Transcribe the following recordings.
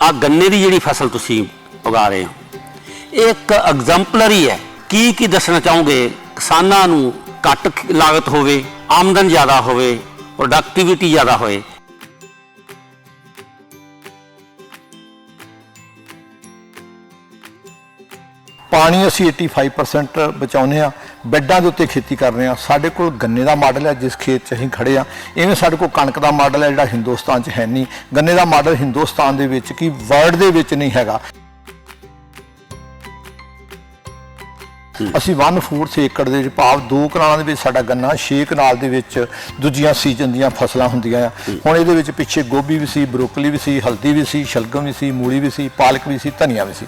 आ गन्ने की जिहड़ी फसल तुसीं उगा रहे हो एक एग्जाम्पलरी है की दसना चाहोगे किसानां नूं घट लागत होवे आमदन ज़्यादा होवे प्रोडक्टिविटी ज़्यादा होए? पानी असी 85% बचाने आ, बैडा के उत्ते खेती कर रहे हैं। साढ़े को गन्ने का मॉडल है जिस खेत च असीं खड़े आ, इवें साढ़े को कणक का मॉडल है जिहड़ा हिंदुस्तान च है नहीं। गन्ने का मॉडल हिंदुस्तान दे विच की वर्ल्ड दे विच नहीं हैगा। असीं 1/4 एकड़ दे भाव 2 कनालां दे विच साडा गन्ना, 6 कनाल दे विच दूजियां सीजन दीयां फसलां हुंदियां आ। हुण इहदे विच पिछे गोभी भी सी, ब्रोकली भी सी, हल्दी भी सी, शलगम भी सी, मूली भी सी, पालक भी सी, धनिया भी सी।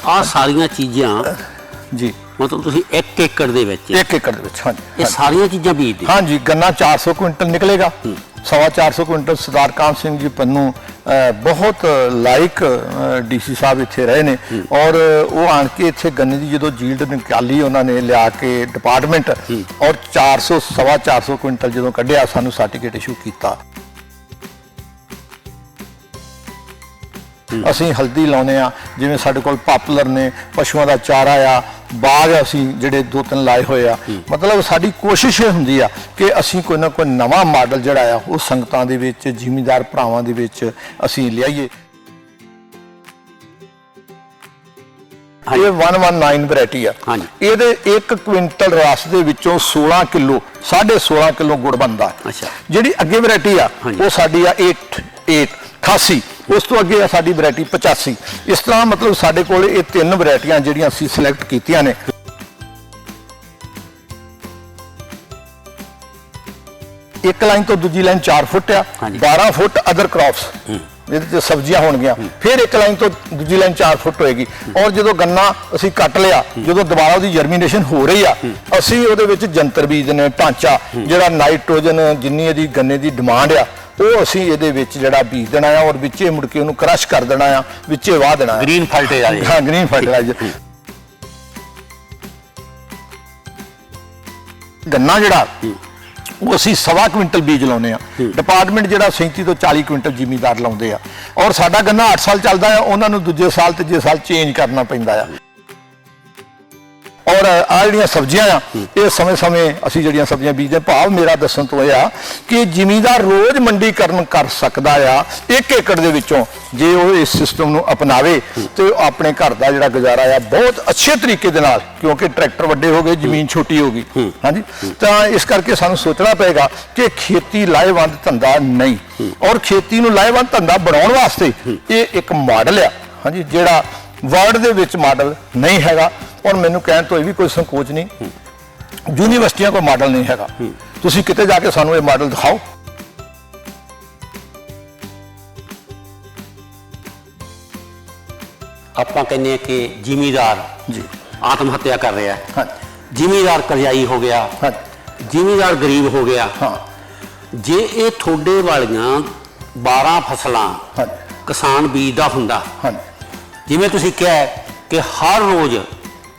आ सारियां चीज़ां जी मतलब तुसीं 1 एकड़ दे विच 1 एकड़ दे विच, हाँ जी, ये सारियां चीज़ां बीजदे? हाँ जी, गन्ना 400 क्विंटल निकलेगा। 450 क्विंटल सरदार काम सिंह जी पन्नू बहुत लाइक DC साहब इत्थे रहे ने और वो आन के इत्थे गन्ने की जो जील्ड निकाली उन्होंने लिया के डिपार्टमेंट और 400 क्विंटल जो कढ़िया सानू सर्टिफिकेट इशू किया। असीं हल्दी लाउने आ, जिवें साडे कोल पॉपुलर ने, पशुओं का चारा आ, बाग असीं जिहड़े 2-3 लाए होए आ। मतलब साडी कोशिश ये हुंदी आ कि असीं कोई ना कोई नवां मॉडल जिहड़ा आ वो संगतां दे विच, जिमींदार भरावां दे विच असीं लियाईए। ये 119 वैरायटी आ। ਇਹਦੇ 1 क्विंटल रस ਦੇ ਵਿੱਚੋਂ 16 किलो 16.5 किलो गुड़ बनता है। ਜਿਹੜੀ ਅੱਗੇ ਵੈਰਾयटी ਆ ਉਹ ਸਾਡੀ ਆ 88, उस तो अगे साडी वैरायटी 85। इस तरह मतलब साडे कोल ये 3 वैरायटियां जिहड़ियां असीं सिलेक्ट कीतियां ने। एक लाइन तो दूजी लाइन 4 फुट आ, 12 फुट अदर क्रॉप्स सब्जियां होणगियां, फिर एक लाइन तो दूजी लाइन 4 फुट होएगी। और जो गन्ना असीं कट लिया, जो दोबारा उसकी जर्मीनेशन हो रही आ, असीं उहदे विच जंतर बीजने ढांचा जिहड़ा नाइट्रोजन जिन्नी इहदी गन्ने की डिमांड आ वो असीं इहदे विच जिहड़ा बीज देना है और विचे मुड़ के उहनूं क्रश कर देना है, विचे वाह देना है। Green fertiliser. हाँ, ग्रीन फर्टिलाइजर। गन्ना जिहड़ा वो असीं 1.25 क्विंटल बीज लाउने आ। डिपार्टमेंट जिहड़ा 37 तो 40 क्विंटल जिमीदार लाउंदे आ और साडा गन्ना 8 साल चलदा है, उहनां नूं दूजे साल तीजे साल चेंज करना पैंदा है। और आ जिहड़ियां सब्जियां आ ये समय समय असीं जिहड़ियां सब्जियां बीजदे, भाव मेरा दस्सण तो यह आ कि जिमीदार रोज़ मंडीकरण कर सकदा आ 1 एकड़ दे विचों जे वो इस सिस्टम नूं अपनावे तो अपने घर दा जिहड़ा गुजारा आ बहुत अच्छे तरीके दे नाल, क्योंकि ट्रैक्टर वड्डे हो गए, जमीन छोटी हो गई। हाँ जी, तो इस करके सानूं सोचना पेगा कि खेती लाहेवंद धंधा नहीं और खेती नूं लाहेवंद धंधा बनाउण वास्ते ये एक मॉडल आ। हाँ जी, जिहड़ा वर्ल्ड दे विच मॉडल नहीं हैगा और मैनूं कहण तो भी कोई संकोच नहीं, यूनीवर्सिटियां कोई मॉडल नहीं हैगा। तुसीं किते जाके सानूं ये मॉडल दिखाओ। आपां कहने हैं कि जिमीदार जी आत्म हत्या कर रहा है। हाँ, जिमीदार करजाई हो गया। हाँ, जिमीदार गरीब हो गया। हाँ, जे ये थोड़े वालियां 12 फसलां हाँ, किसान बीजदा हुंदा, हाँ, जिवें तुसीं कहा कि हर रोज़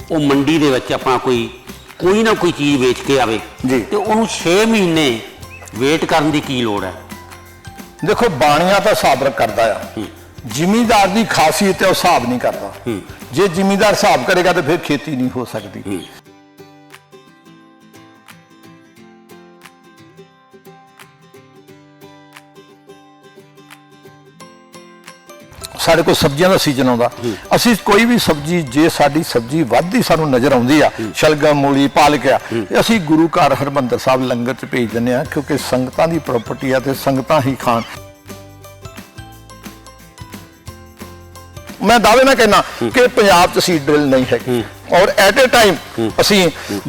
वो मंडी दे विच अपना कोई ना कोई चीज़ बेच के आवे जी, तो उन्होंने 6 महीने वेट करने की की लोड़ है? देखो बाणिया तो हिसाब करता है, जिमीदार की खासियत है वो हिसाब नहीं करता। जे जिमीदार हिसाब करेगा तो फिर खेती नहीं हो सकती। साढ़े को सब्जियां का सीजन आता, असी कोई भी सब्जी जे साडी सब्जी वधदी सानू नज़र आउंदी आ, शलगम मूली पालक आ, असी गुरु घर हरमंदर साहब लंगर च भेज दिंदे आ, क्योंकि संगतां दी प्रॉपर्टी आ ते संगतां ही खाण। मैं दावे ना कहना कि पंजाब च सीड ड्रिल नहीं है और एट ए टाइम असी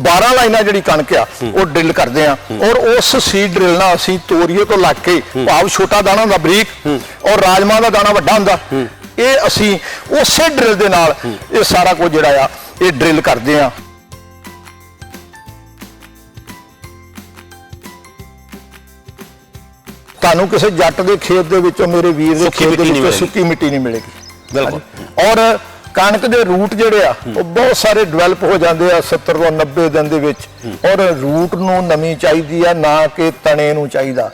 12 लाइनां जिहड़ी कणक आ वो ड्रिल करते हैं और उस सीड ड्रिल नाल असी तोरीए तो लग के भाव छोटा दाना हुंदा बरीक और राजमा का दाना वड्डा हुंदा, ये असी उसे ड्रिल दे नाल ये सारा कुछ जिहड़ा आ ये ड्रिल करते हैं। तुहानूं किसी जट के खेत दे विचों मेरे वीर दे खेत दे विचों सुक्की मिट्टी नहीं मिलेगी। और कणक के रूट जिहड़े आ वो बहुत सारे डिवेलप हो जाते हैं 70 ਤੋਂ 90 दिन दे विच, और रूट नूं नमी चाहिदी आ ना कि तने नूं चाहिदा।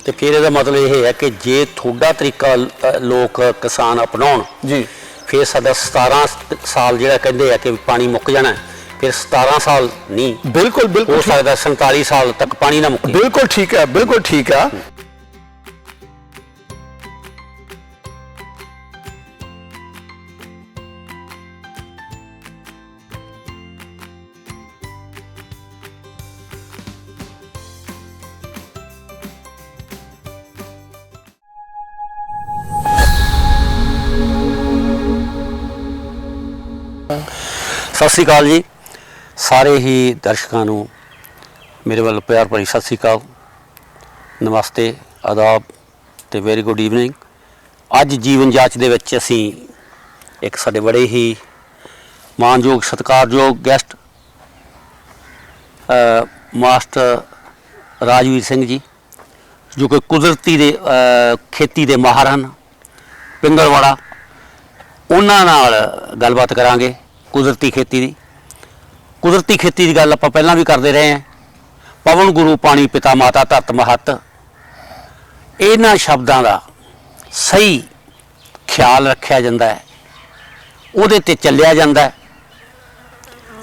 ਤੇ ਫਿਰ ਇਹਦਾ ਮਤਲਬ ਇਹ ਹੈ ਕਿ ਜੇ ਤੁਹਾਡਾ ਤਰੀਕਾ ਲੋਕ ਕਿਸਾਨ ਅਪਣਾਉਣ ਜੀ, ਫਿਰ ਸਾਡਾ 17 ਸਾਲ ਜਿਹੜਾ ਕਹਿੰਦੇ ਆ ਕਿ ਪਾਣੀ ਮੁੱਕ ਜਾਣਾ, ਫਿਰ 17 ਸਾਲ ਨਹੀਂ, ਬਿਲਕੁਲ ਹੋ ਬਿਲਕੁਲ ਸਕਦਾ 47 ਸਾਲ ਤੱਕ ਪਾਣੀ ਨਾ ਮੁੱਕੇ। ਬਿਲਕੁਲ ਠੀਕ ਹੈ, ਬਿਲਕੁਲ ਠੀਕ ਹੈ। ਸਤਿ ਸ੍ਰੀ ਅਕਾਲ ਜੀ, ਸਾਰੇ ਹੀ ਦਰਸ਼ਕਾਂ ਨੂੰ ਮੇਰੇ ਵੱਲੋਂ ਪਿਆਰ ਭਰੀ ਸਤਿ ਸ੍ਰੀ ਅਕਾਲ, ਨਮਸਤੇ, ਆਦਾਬ ਤੇ ਵੈਰੀ ਗੁੱਡ ਈਵਨਿੰਗ। ਅੱਜ ਜੀਵਨ ਜਾਂਚ ਦੇ ਵਿੱਚ ਅਸੀਂ ਇੱਕ ਸਾਡੇ ਬੜੇ ਹੀ ਮਾਣਯੋਗ ਸਤਿਕਾਰਯੋਗ ਗੈਸਟ ਮਾਸਟਰ ਰਾਜਵੀਰ ਸਿੰਘ ਜੀ, ਜੋ ਕਿ ਕੁਦਰਤੀ ਦੇ ਖੇਤੀ ਦੇ ਮਾਹਰ ਹਨ, ਪਿੰਗਲਵਾੜਾ, ਉਹਨਾਂ ਨਾਲ ਗੱਲਬਾਤ ਕਰਾਂਗੇ ਕੁਦਰਤੀ ਖੇਤੀ ਦੀ। ਕੁਦਰਤੀ ਖੇਤੀ ਦੀ ਗੱਲ ਆਪਾਂ ਪਹਿਲਾਂ ਵੀ ਕਰਦੇ ਰਹੇ ਹਾਂ। ਪਵਨ ਗੁਰੂ, ਪਾਣੀ ਪਿਤਾ, ਮਾਤਾ, ਧਰਤ ਮਹੱਤ, ਇਹਨਾਂ ਸ਼ਬਦਾਂ ਦਾ ਸਹੀ ਖਿਆਲ ਰੱਖਿਆ ਜਾਂਦਾ ਹੈ, ਉਹਦੇ ਤੇ ਚੱਲਿਆ ਜਾਂਦਾ ਹੈ।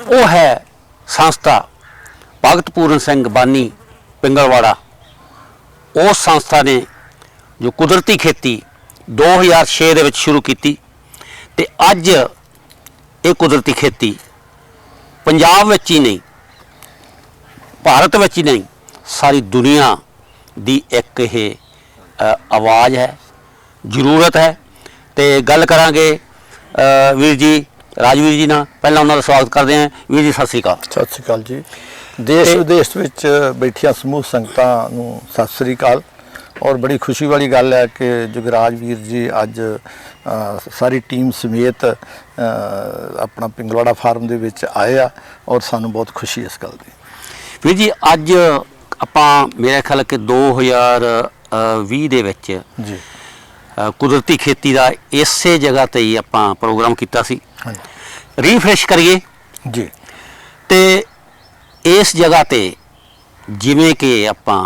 ਉਹ ਹੈ ਸੰਸਥਾ ਭਗਤ ਪੂਰਨ ਸਿੰਘ ਬਾਨੀ ਪਿੰਗਲਵਾੜਾ। ਉਸ ਸੰਸਥਾ ਨੇ ਜੋ ਕੁਦਰਤੀ ਖੇਤੀ 2006 ਦੇ ਵਿੱਚ ਸ਼ੁਰੂ ਕੀਤੀ, ਤੇ ਅੱਜ ਇਹ ਕੁਦਰਤੀ ਖੇਤੀ ਪੰਜਾਬ ਵਿੱਚ ਹੀ ਨਹੀਂ, ਭਾਰਤ ਵਿੱਚ ਹੀ ਨਹੀਂ, ਸਾਰੀ ਦੁਨੀਆ ਦੀ ਇੱਕ ਇਹ ਆਵਾਜ਼ ਹੈ, ਜ਼ਰੂਰਤ ਹੈ। ਤੇ ਗੱਲ ਕਰਾਂਗੇ ਵੀਰ ਜੀ ਰਾਜਵੀਰ ਜੀ ਨਾਲ। ਪਹਿਲਾਂ ਉਹਨਾਂ ਦਾ ਸਵਾਗਤ ਕਰਦੇ ਹਾਂ। ਵੀਰ ਜੀ ਸਤਿ ਸ੍ਰੀ ਅਕਾਲ। ਸਤਿ ਸ੍ਰੀ ਅਕਾਲ ਜੀ। ਦੇਸ਼ ਵਿਦੇਸ਼ ਵਿੱਚ ਬੈਠੀਆਂ ਸਮੂਹ ਸੰਗਤਾਂ ਨੂੰ ਸਤਿ ਸ੍ਰੀ ਅਕਾਲ। ਔਰ ਬੜੀ ਖੁਸ਼ੀ ਵਾਲੀ ਗੱਲ ਹੈ ਕਿ ਜੁਗਰਾਜ ਵੀਰ ਜੀ ਅੱਜ ਸਾਰੀ ਟੀਮ ਸਮੇਤ ਆਪਣਾ ਪਿੰਗਲਵਾੜਾ ਫਾਰਮ ਦੇ ਵਿੱਚ ਆਏ ਆ, ਔਰ ਸਾਨੂੰ ਬਹੁਤ ਖੁਸ਼ੀ ਇਸ ਗੱਲ ਦੀ। ਵੀਰ ਜੀ ਅੱਜ ਆਪਾਂ ਮੇਰੇ ਖਿਆਲ ਕਿ 2020 ਦੇ ਵਿੱਚ ਜੀ ਕੁਦਰਤੀ ਖੇਤੀ ਦਾ ਇਸੇ ਜਗ੍ਹਾ ਤੇ ਹੀ ਆਪਾਂ ਪ੍ਰੋਗਰਾਮ ਕੀਤਾ ਸੀ। ਹਾਂਜੀ ਰੀਫਰੈਸ਼ ਕਰੀਏ ਜੀ। ਤੇ ਇਸ ਜਗ੍ਹਾ ਤੇ ਜਿਵੇਂ ਕਿ ਆਪਾਂ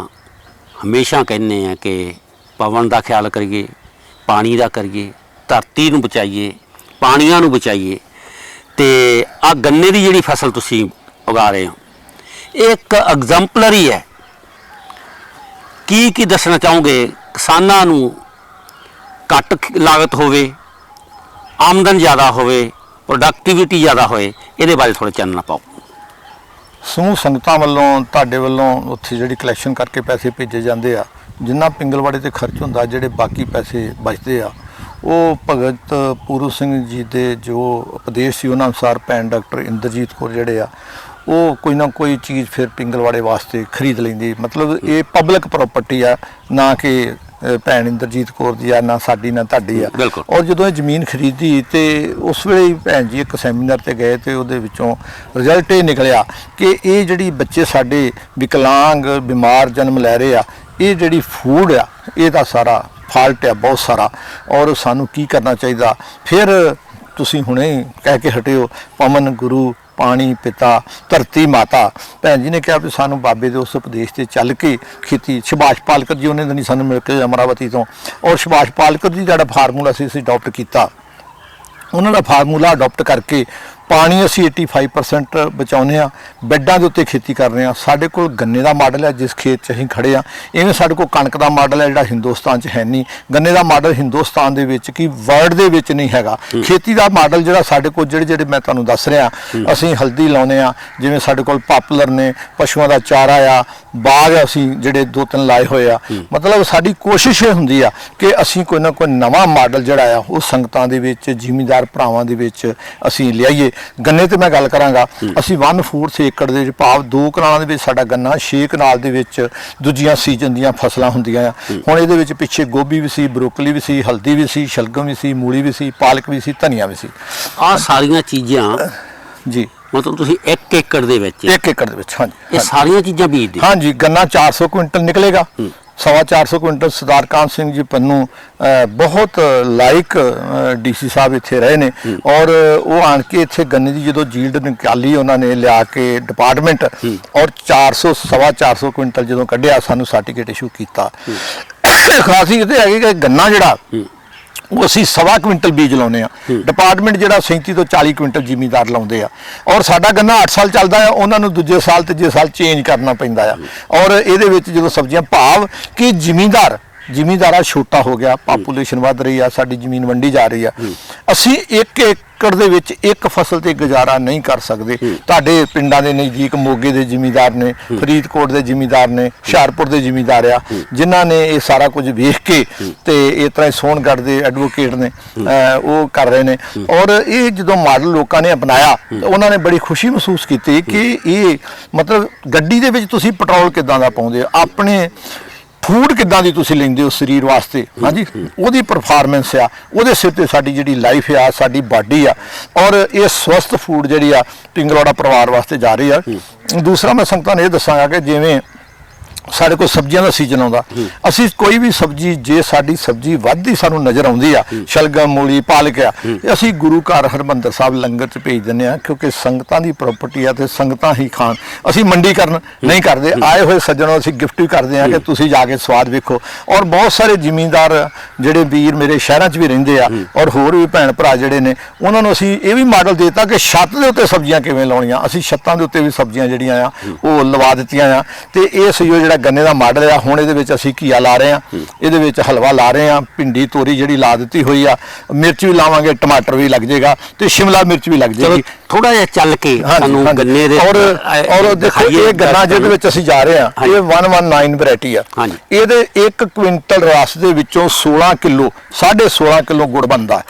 ਹਮੇਸ਼ਾ ਕਹਿੰਦੇ ਆ ਕਿ ਪਵਨ ਦਾ ਖਿਆਲ ਕਰੀਏ, ਪਾਣੀ ਦਾ ਕਰੀਏ, ਧਰਤੀ ਨੂੰ ਬਚਾਈਏ, ਪਾਣੀਆਂ ਨੂੰ ਬਚਾਈਏ। ਤੇ ਆ ਗੰਨੇ ਦੀ ਜਿਹੜੀ ਫਸਲ ਤੁਸੀਂ ਉਗਾ ਰਹੇ ਹੋ, ਇਹ ਇੱਕ ਐਗਜ਼ੈਂਪਲਰੀ ਹੈ। ਕੀ ਦੱਸਣਾ ਚਾਹੋਗੇ ਕਿਸਾਨਾਂ ਨੂੰ? ਘੱਟ ਲਾਗਤ ਹੋਵੇ, ਆਮਦਨ ਜ਼ਿਆਦਾ ਹੋਵੇ, ਪ੍ਰੋਡਕਟਿਵਿਟੀ ਜ਼ਿਆਦਾ ਹੋਏ, ਇਹਦੇ ਬਾਰੇ ਥੋੜ੍ਹਾ ਚਾਨਣਾ ਪਾਓ। ਸਮੂਹ ਸੰਗਤਾਂ ਵੱਲੋਂ ਤੁਹਾਡੇ ਵੱਲੋਂ ਉੱਥੇ ਜਿਹੜੀ ਕਲੈਕਸ਼ਨ ਕਰਕੇ ਪੈਸੇ ਭੇਜੇ ਜਾਂਦੇ ਆ, ਜਿੰਨਾ ਪਿੰਗਲਵਾੜੇ ਤੇ ਖਰਚ ਹੁੰਦਾ, ਜਿਹੜੇ ਬਾਕੀ ਪੈਸੇ ਬਚਦੇ ਆ, ਉਹ ਭਗਤ ਪੂਰਨ ਸਿੰਘ ਜੀ ਦੇ ਜੋ ਉਪਦੇਸ਼ ਸੀ ਉਹਨਾਂ ਅਨੁਸਾਰ ਭੈਣ ਡਾਕਟਰ ਇੰਦਰਜੀਤ ਕੌਰ ਜਿਹੜੇ ਆ, ਉਹ ਕੋਈ ਨਾ ਕੋਈ ਚੀਜ਼ ਫਿਰ ਪਿੰਗਲਵਾੜੇ ਵਾਸਤੇ ਖਰੀਦ ਲੈਂਦੀ। ਮਤਲਬ ਇਹ ਪਬਲਿਕ ਪ੍ਰਾਪਰਟੀ ਆ, ਨਾ ਕਿ ਭੈਣ ਇੰਦਰਜੀਤ ਕੌਰ ਦੀ ਆ, ਨਾ ਸਾਡੀ ਨਾ ਤੁਹਾਡੀ ਆ। ਔਰ ਜਦੋਂ ਇਹ ਜ਼ਮੀਨ ਖਰੀਦੀ ਤੇ ਉਸ ਵੇਲੇ ਹੀ ਭੈਣ ਜੀ ਇੱਕ ਸੈਮੀਨਾਰ ਤੇ ਗਏ ਤੇ ਉਹਦੇ ਵਿੱਚੋਂ ਰਿਜ਼ਲਟ ਇਹ ਨਿਕਲਿਆ ਕਿ ਇਹ ਜਿਹੜੀ ਬੱਚੇ ਸਾਡੇ ਵਿਕਲਾਂਗ ਬਿਮਾਰ ਜਨਮ ਲੈ ਰਹੇ ਆ, ਇਹ ਜਿਹੜੀ ਫੂਡ ਆ, ਇਹਦਾ ਸਾਰਾ ਫਾਲਟ ਆ ਬਹੁਤ ਸਾਰਾ। ਔਰ ਸਾਨੂੰ ਕੀ ਕਰਨਾ ਚਾਹੀਦਾ? ਫਿਰ ਤੁਸੀਂ ਹੁਣੇ ਕਹਿ ਕੇ ਹਟਿਓ ਪਵਨ ਗੁਰੂ, ਪਾਣੀ ਪਿਤਾ, ਧਰਤੀ ਮਾਤਾ। ਭੈਣ ਜੀ ਨੇ ਕਿਹਾ ਵੀ ਸਾਨੂੰ ਬਾਬੇ ਦੇ ਉਸ ਉਪਦੇਸ਼ ਤੇ ਚੱਲ ਕੇ ਖੇਤੀ, ਸੁਭਾਸ਼ ਪਾਲਕਰ ਜੀ ਉਹਨੇ ਦਿਨ ਸਾਨੂੰ ਮਿਲ ਕੇ ਅਮਰਾਵਤੀ ਤੋਂ, ਔਰ ਸੁਭਾਸ਼ ਪਾਲਕਰ ਜੀ ਜਿਹੜਾ ਫਾਰਮੂਲਾ ਸੀ ਅਸੀਂ ਅਡਾਪਟ ਕੀਤਾ। ਉਹਨਾਂ ਦਾ ਫਾਰਮੂਲਾ ਅਡਾਪਟ ਕਰਕੇ ਪਾਣੀ ਅਸੀਂ 85% ਬਚਾਉਂਦੇ ਹਾਂ, ਬੈੱਡਾਂ ਦੇ ਉੱਤੇ ਖੇਤੀ ਕਰ ਰਹੇ ਹਾਂ। ਸਾਡੇ ਕੋਲ ਗੰਨੇ ਦਾ ਮਾਡਲ ਹੈ ਜਿਸ ਖੇਤ 'ਚ ਅਸੀਂ ਖੜੇ ਹਾਂ, ਇਵੇਂ ਸਾਡੇ ਕੋਲ ਕਣਕ ਦਾ ਮਾਡਲ ਹੈ ਜਿਹੜਾ ਹਿੰਦੁਸਤਾਨ 'ਚ ਹੈ ਨਹੀਂ। ਗੰਨੇ ਦਾ ਮਾਡਲ ਹਿੰਦੁਸਤਾਨ ਦੇ ਵਿੱਚ ਕੀ ਵਰਲਡ ਦੇ ਵਿੱਚ ਨਹੀਂ ਹੈਗਾ। ਖੇਤੀ ਦਾ ਮਾਡਲ ਜਿਹੜਾ ਸਾਡੇ ਕੋਲ ਜਿਹੜੇ ਮੈਂ ਤੁਹਾਨੂੰ ਦੱਸ ਰਿਹਾ, ਅਸੀਂ ਹਲਦੀ ਲਾਉਂਦੇ ਹਾਂ, ਜਿਵੇਂ ਸਾਡੇ ਕੋਲ ਪਾਪੂਲਰ ਨੇ, ਪਸ਼ੂਆਂ ਦਾ ਚਾਰਾ ਆ, ਬਾਗ ਅਸੀਂ ਜਿਹੜੇ 2-3 ਲਾਏ ਹੋਏ ਆ। ਮਤਲਬ ਸਾਡੀ ਕੋਸ਼ਿਸ਼ ਇਹ ਹੁੰਦੀ ਆ ਕਿ ਅਸੀਂ ਕੋਈ ਨਾ ਕੋਈ ਨਵਾਂ ਮਾਡਲ ਜਿਹੜਾ ਆ ਉਹ ਸੰਗਤਾਂ ਦੇ ਵਿੱਚ, ਜ਼ਿਮੀਂਦਾਰ ਭਰਾਵਾਂ ਦੇ ਵਿੱਚ ਅਸੀਂ ਲਿਆਈਏ। ਗੰਨੇ ਤੇ ਮੈਂ ਗੱਲ ਕਰਾਂਗਾ, ਅਸੀਂ 1/4 ਏਕੜ ਦੇ ਭਾਵ 2 ਕਨਾਲਾਂ ਦੇ ਵਿੱਚ ਸਾਡਾ ਗੰਨਾ, 6 ਕਨਾਲ ਦੇ ਵਿੱਚ ਦੂਜੀਆਂ ਸੀਜ਼ਨ ਦੀਆਂ ਫਸਲਾਂ ਹੁੰਦੀਆਂ ਆ। ਹੁਣ ਇਹਦੇ ਵਿੱਚ ਪਿੱਛੇ ਗੋਭੀ ਵੀ ਸੀ, ਬਰੋਕਲੀ ਵੀ ਸੀ, ਹਲਦੀ ਵੀ ਸੀ, ਸ਼ਲਗਮ ਵੀ ਸੀ, ਮੂਲੀ ਵੀ ਸੀ, ਪਾਲਕ ਵੀ ਸੀ, ਧਨੀਆ ਵੀ ਸੀ। ਆਹ ਸਾਰੀਆਂ ਚੀਜ਼ਾਂ ਜੀ ਮਤਲਬ ਤੁਸੀਂ 1 ਏਕੜ ਦੇ ਵਿੱਚ 1 ਏਕੜ ਦੇ ਵਿੱਚ, ਹਾਂਜੀ ਇਹ ਸਾਰੀਆਂ ਚੀਜ਼ਾਂ ਬੀਜਦੇ? ਹਾਂਜੀ, ਗੰਨਾ 400 ਕੁਇੰਟਲ ਨਿਕਲੇਗਾ, 450 ਕੁਇੰਟਲ ਸਰਦਾਰ ਕਾਹਨ ਸਿੰਘ ਜੀ ਪੰਨੂ ਬਹੁਤ ਲਾਇਕ ਡੀਸੀ ਸਾਹਿਬ ਇੱਥੇ ਰਹੇ ਨੇ ਔਰ ਉਹ ਆਣ ਕੇ ਇੱਥੇ ਗੰਨੇ ਦੀ ਜਦੋਂ ਜੀਲਡ ਨਿਕਾਲੀ ਉਹਨਾਂ ਨੇ ਲਿਆ ਕੇ ਡਿਪਾਰਟਮੈਂਟ ਔਰ 400 ਕੁਇੰਟਲ ਜਦੋਂ ਕੱਢਿਆ ਸਾਨੂੰ ਸਰਟੀਫਿਕੇਟ ਇਸ਼ੂ ਕੀਤਾ। ਖਾਸੀਅਤ ਇਹ ਹੈਗੀ ਕਿ ਗੰਨਾ ਜਿਹੜਾ ਉਹ ਅਸੀਂ 1.25 ਕੁਇੰਟਲ ਬੀਜ ਲਾਉਂਦੇ ਆ, ਡਿਪਾਰਟਮੈਂਟ ਜਿਹੜਾ 37 ਤੋਂ 40 ਕੁਇੰਟਲ ਜ਼ਿਮੀਂਦਾਰ ਲਾਉਂਦੇ ਆ ਔਰ ਸਾਡਾ ਗੰਨਾ 8 ਸਾਲ ਚੱਲਦਾ ਆ, ਉਹਨਾਂ ਨੂੰ ਦੂਜੇ ਸਾਲ ਤੀਜੇ ਸਾਲ ਚੇਂਜ ਕਰਨਾ ਪੈਂਦਾ ਆ। ਔਰ ਇਹਦੇ ਵਿੱਚ ਜਦੋਂ ਸਬਜ਼ੀਆਂ ਭਾਵ ਕਿ ਜ਼ਿਮੀਂਦਾਰਾ ਛੋਟਾ ਹੋ ਗਿਆ, ਪਾਪੂਲੇਸ਼ਨ ਵੱਧ ਰਹੀ ਆ, ਸਾਡੀ ਜ਼ਮੀਨ ਵੰਡੀ ਜਾ ਰਹੀ ਆ, ਅਸੀਂ 1 ਏਕੜ ਦੇ ਵਿੱਚ ਇੱਕ ਫਸਲ ਤੇ ਗੁਜ਼ਾਰਾ ਨਹੀਂ ਕਰ ਸਕਦੇ। ਤੁਹਾਡੇ ਪਿੰਡਾਂ ਦੇ ਨਜ਼ਦੀਕ ਮੋਗੇ ਦੇ ਜ਼ਿਮੀਂਦਾਰ ਨੇ, ਫਰੀਦਕੋਟ ਦੇ ਜ਼ਿਮੀਂਦਾਰ ਨੇ, ਹੁਸ਼ਿਆਰਪੁਰ ਦੇ ਜ਼ਿਮੀਂਦਾਰ ਆ ਜਿਨ੍ਹਾਂ ਨੇ ਇਹ ਸਾਰਾ ਕੁਝ ਵੇਖ ਕੇ ਤੇ ਇਸ ਤਰ੍ਹਾਂ ਸੋਹਣਗੜ੍ਹ ਦੇ ਐਡਵੋਕੇਟ ਨੇ ਉਹ ਕਰ ਰਹੇ ਨੇ ਔਰ ਇਹ ਜਦੋਂ ਮਾਡਲ ਲੋਕਾਂ ਨੇ ਅਪਣਾਇਆ ਉਹਨਾਂ ਨੇ ਬੜੀ ਖੁਸ਼ੀ ਮਹਿਸੂਸ ਕੀਤੀ ਕਿ ਇਹ ਮਤਲਬ ਗੱਡੀ ਦੇ ਵਿੱਚ ਤੁਸੀਂ ਪੈਟਰੋਲ ਕਿੱਦਾਂ ਦਾ ਪਾਉਂਦੇ ਹੋ, ਆਪਣੇ ਫੂਡ ਕਿੱਦਾਂ ਦੀ ਤੁਸੀਂ ਲੈਂਦੇ ਹੋ ਸਰੀਰ ਵਾਸਤੇ, ਹਾਂਜੀ ਉਹਦੀ ਪਰਫਾਰਮੈਂਸ ਆ, ਉਹਦੇ ਸਿਰ ਤੇ ਸਾਡੀ ਜਿਹੜੀ ਲਾਈਫ ਆ, ਸਾਡੀ ਬਾਡੀ ਆ ਔਰ ਇਹ ਸਵਸਥ ਫੂਡ ਜਿਹੜੀ ਆ ਪਿੰਗਲੌੜਾ ਪਰਿਵਾਰ ਵਾਸਤੇ ਜਾ ਰਹੀ ਆ। ਦੂਸਰਾ ਮੈਂ ਸੰਗਤਾਂ ਨੂੰ ਇਹ ਦੱਸਾਂਗਾ ਕਿ ਜਿਵੇਂ ਸਾਡੇ ਕੋਲ ਸਬਜ਼ੀਆਂ ਦਾ ਸੀਜ਼ਨ ਆਉਂਦਾ, ਅਸੀਂ ਕੋਈ ਵੀ ਸਬਜ਼ੀ ਜੇ ਸਾਡੀ ਸਬਜ਼ੀ ਵੱਧਦੀ ਸਾਨੂੰ ਨਜ਼ਰ ਆਉਂਦੀ ਆ, ਸ਼ਲਗਮ, ਮੂਲੀ, ਪਾਲਕ ਆ, ਅਸੀਂ ਗੁਰੂ ਘਰ ਹਰਿਮੰਦਰ ਸਾਹਿਬ ਲੰਗਰ 'ਚ ਭੇਜ ਦਿੰਦੇ ਆ ਕਿਉਂਕਿ ਸੰਗਤਾਂ ਦੀ ਪ੍ਰਾਪਰਟੀ ਆ ਤੇ ਸੰਗਤਾਂ ਹੀ ਖਾਣ। ਅਸੀਂ ਮੰਡੀਕਰਨ ਨਹੀਂ ਕਰਦੇ, ਆਏ ਹੋਏ ਸੱਜਣੋਂ ਅਸੀਂ ਗਿਫਟ ਵੀ ਕਰਦੇ ਆ ਕਿ ਤੁਸੀਂ ਜਾ ਕੇ ਸਵਾਦ ਵੇਖੋ। ਔਰ ਬਹੁਤ ਸਾਰੇ ਜ਼ਿਮੀਂਦਾਰ ਜਿਹੜੇ ਵੀਰ ਮੇਰੇ ਸ਼ਹਿਰਾਂ 'ਚ ਵੀ ਰਹਿੰਦੇ ਆ ਔਰ ਹੋਰ ਵੀ ਭੈਣ ਭਰਾ ਜਿਹੜੇ ਨੇ ਉਹਨਾਂ ਨੂੰ ਅਸੀਂ ਇਹ ਵੀ ਮਾਡਲ ਦੇਤਾ ਕਿ ਛੱਤ ਦੇ ਉੱਤੇ ਸਬਜ਼ੀਆਂ ਕਿਵੇਂ ਲਾਉਣੀਆਂ। ਅਸੀਂ ਛੱਤਾਂ ਦੇ ਉੱਤੇ ਵੀ ਸਬਜ਼ੀਆਂ ਜਿਹੜੀਆਂ ਆ ਉਹ ਲਵਾ ਦਿੱਤੀਆਂ ਆ ਤੇ ਇਹ ਸਯੋ ਜਿਹੜਾ ਗੰਨੇ ਦਾ ਮਾਡਲ ਆ ਹੁਣ ਇਹਦੇ ਵਿੱਚ ਅਸੀਂ ਘੀਆ ਲਾ ਰਹੇ ਆ, ਇਹਦੇ ਵਿੱਚ ਹਲਵਾ ਲਾ ਰਹੇ ਆ, ਭਿੰਡੀ ਤੋਰੀ ਜਿਹੜੀ ਲਾ ਦਿੱਤੀ ਹੋਈ ਆ, ਮਿਰਚ ਵੀ ਲਾਵਾਂਗੇ, ਟਮਾਟਰ ਵੀ ਲੱਗ ਜਾਏਗਾ ਤੇ ਸ਼ਿਮਲਾ ਮਿਰਚ ਵੀ ਲੱਗ ਜਾਏਗੀ। ਥੋੜਾ ਜਿਹਾ ਚੱਲ ਕੇ ਸਾਨੂੰ ਗੰਨੇ ਦੇ ਔਰ ਦੇਖੋ ਇਹ ਗੰਨਾ ਜਿਹਦੇ ਵਿੱਚ ਅਸੀਂ ਜਾ ਰਹੇ ਆ ਇਹ 119 ਵੈਰਾਈਟੀ ਆ, ਇਹਦੇ 1 ਕੁਇੰਟਲ ਰਸ ਦੇ ਵਿੱਚੋਂ 16 ਕਿਲੋ 16.5 ਕਿਲੋ ਗੁੜ ਬਣਦਾ।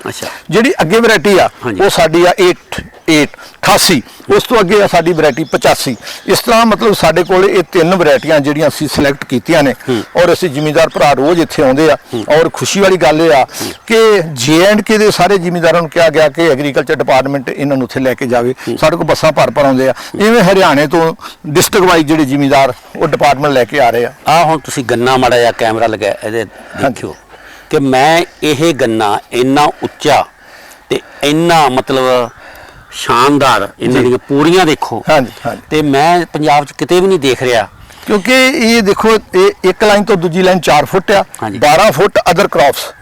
ਜਿਹੜੀ ਅੱਗੇ ਵੈਰਾਈਟੀ ਆ ਉਹ ਸਾਡੀ ਆ 88, ਉਸ ਤੋਂ ਅੱਗੇ ਆ ਸਾਡੀ ਵੈਰਾਈਟੀ 85। ਇਸ ਤਰ੍ਹਾਂ ਮਤਲਬ ਸਾਡੇ ਕੋਲ ਇਹ 3 ਵੈਰਾਈਟੀਆਂ ਜਿਹੜੀਆਂ ਅਸੀਂ ਸਿਲੈਕਟ ਕੀਤੀਆਂ ਨੇ ਔਰ ਅਸੀਂ ਜ਼ਿਮੀਂਦਾਰ ਭਰਾ ਰੋਜ਼ ਇੱਥੇ ਆਉਂਦੇ ਆ ਔਰ ਖੁਸ਼ੀ ਵਾਲੀ ਗੱਲ ਇਹ ਆ ਕਿ J&K ਦੇ ਸਾਰੇ ਜ਼ਿਮੀਂਦਾਰਾਂ ਨੂੰ ਕਿਹਾ ਗਿਆ ਕਿ ਐਗਰੀਕਲਚਰ ਡਿਪਾਰਟਮੈਂਟ ਇਹਨਾਂ ਨੂੰ ਉੱਥੇ ਲੈ ਕੇ ਜਾਵੇ। ਸਾਡੇ ਕੋਲ ਬੱਸਾਂ ਭਰ ਆਉਂਦੇ ਆ, ਇਵੇਂ ਹਰਿਆਣੇ ਤੋਂ ਡਿਸਟ੍ਰਿਕਟ ਵਾਈਜ਼ ਜਿਹੜੇ ਜ਼ਿਮੀਂਦਾਰ ਉਹ ਡਿਪਾਰਟਮੈਂਟ ਲੈ ਕੇ ਆ ਰਹੇ ਆ। ਹੁਣ ਤੁਸੀਂ ਗੰਨਾ ਮਾੜਾ ਜਿਹਾ ਕੈਮਰਾ ਲਗਾਇਆ ਇਹਦੇ ਦੇਖਿਓ ਕਿ ਮੈਂ ਇਹ ਗੰਨਾ ਇੰਨਾ ਉੱਚਾ ਤੇ ਇੰਨਾ ਮਤਲਬ ਸ਼ਾਨਦਾਰ ਇਹਨਾਂ ਦੀਆਂ ਪੂਰੀਆਂ ਦੇਖੋ ਤੇ ਮੈਂ ਪੰਜਾਬ 'ਚ ਕਿਤੇ ਵੀ ਨਹੀਂ ਦੇਖ ਰਿਹਾ ਕਿਉਂਕਿ ਇਹ ਦੇਖੋ ਇਹ ਇੱਕ ਲਾਈਨ ਤੋਂ ਦੂਜੀ ਲਾਈਨ 4 ਫੁੱਟ ਆ, 12 ਫੁੱਟ ਅਦਰ ਕ੍ਰੌਪਸ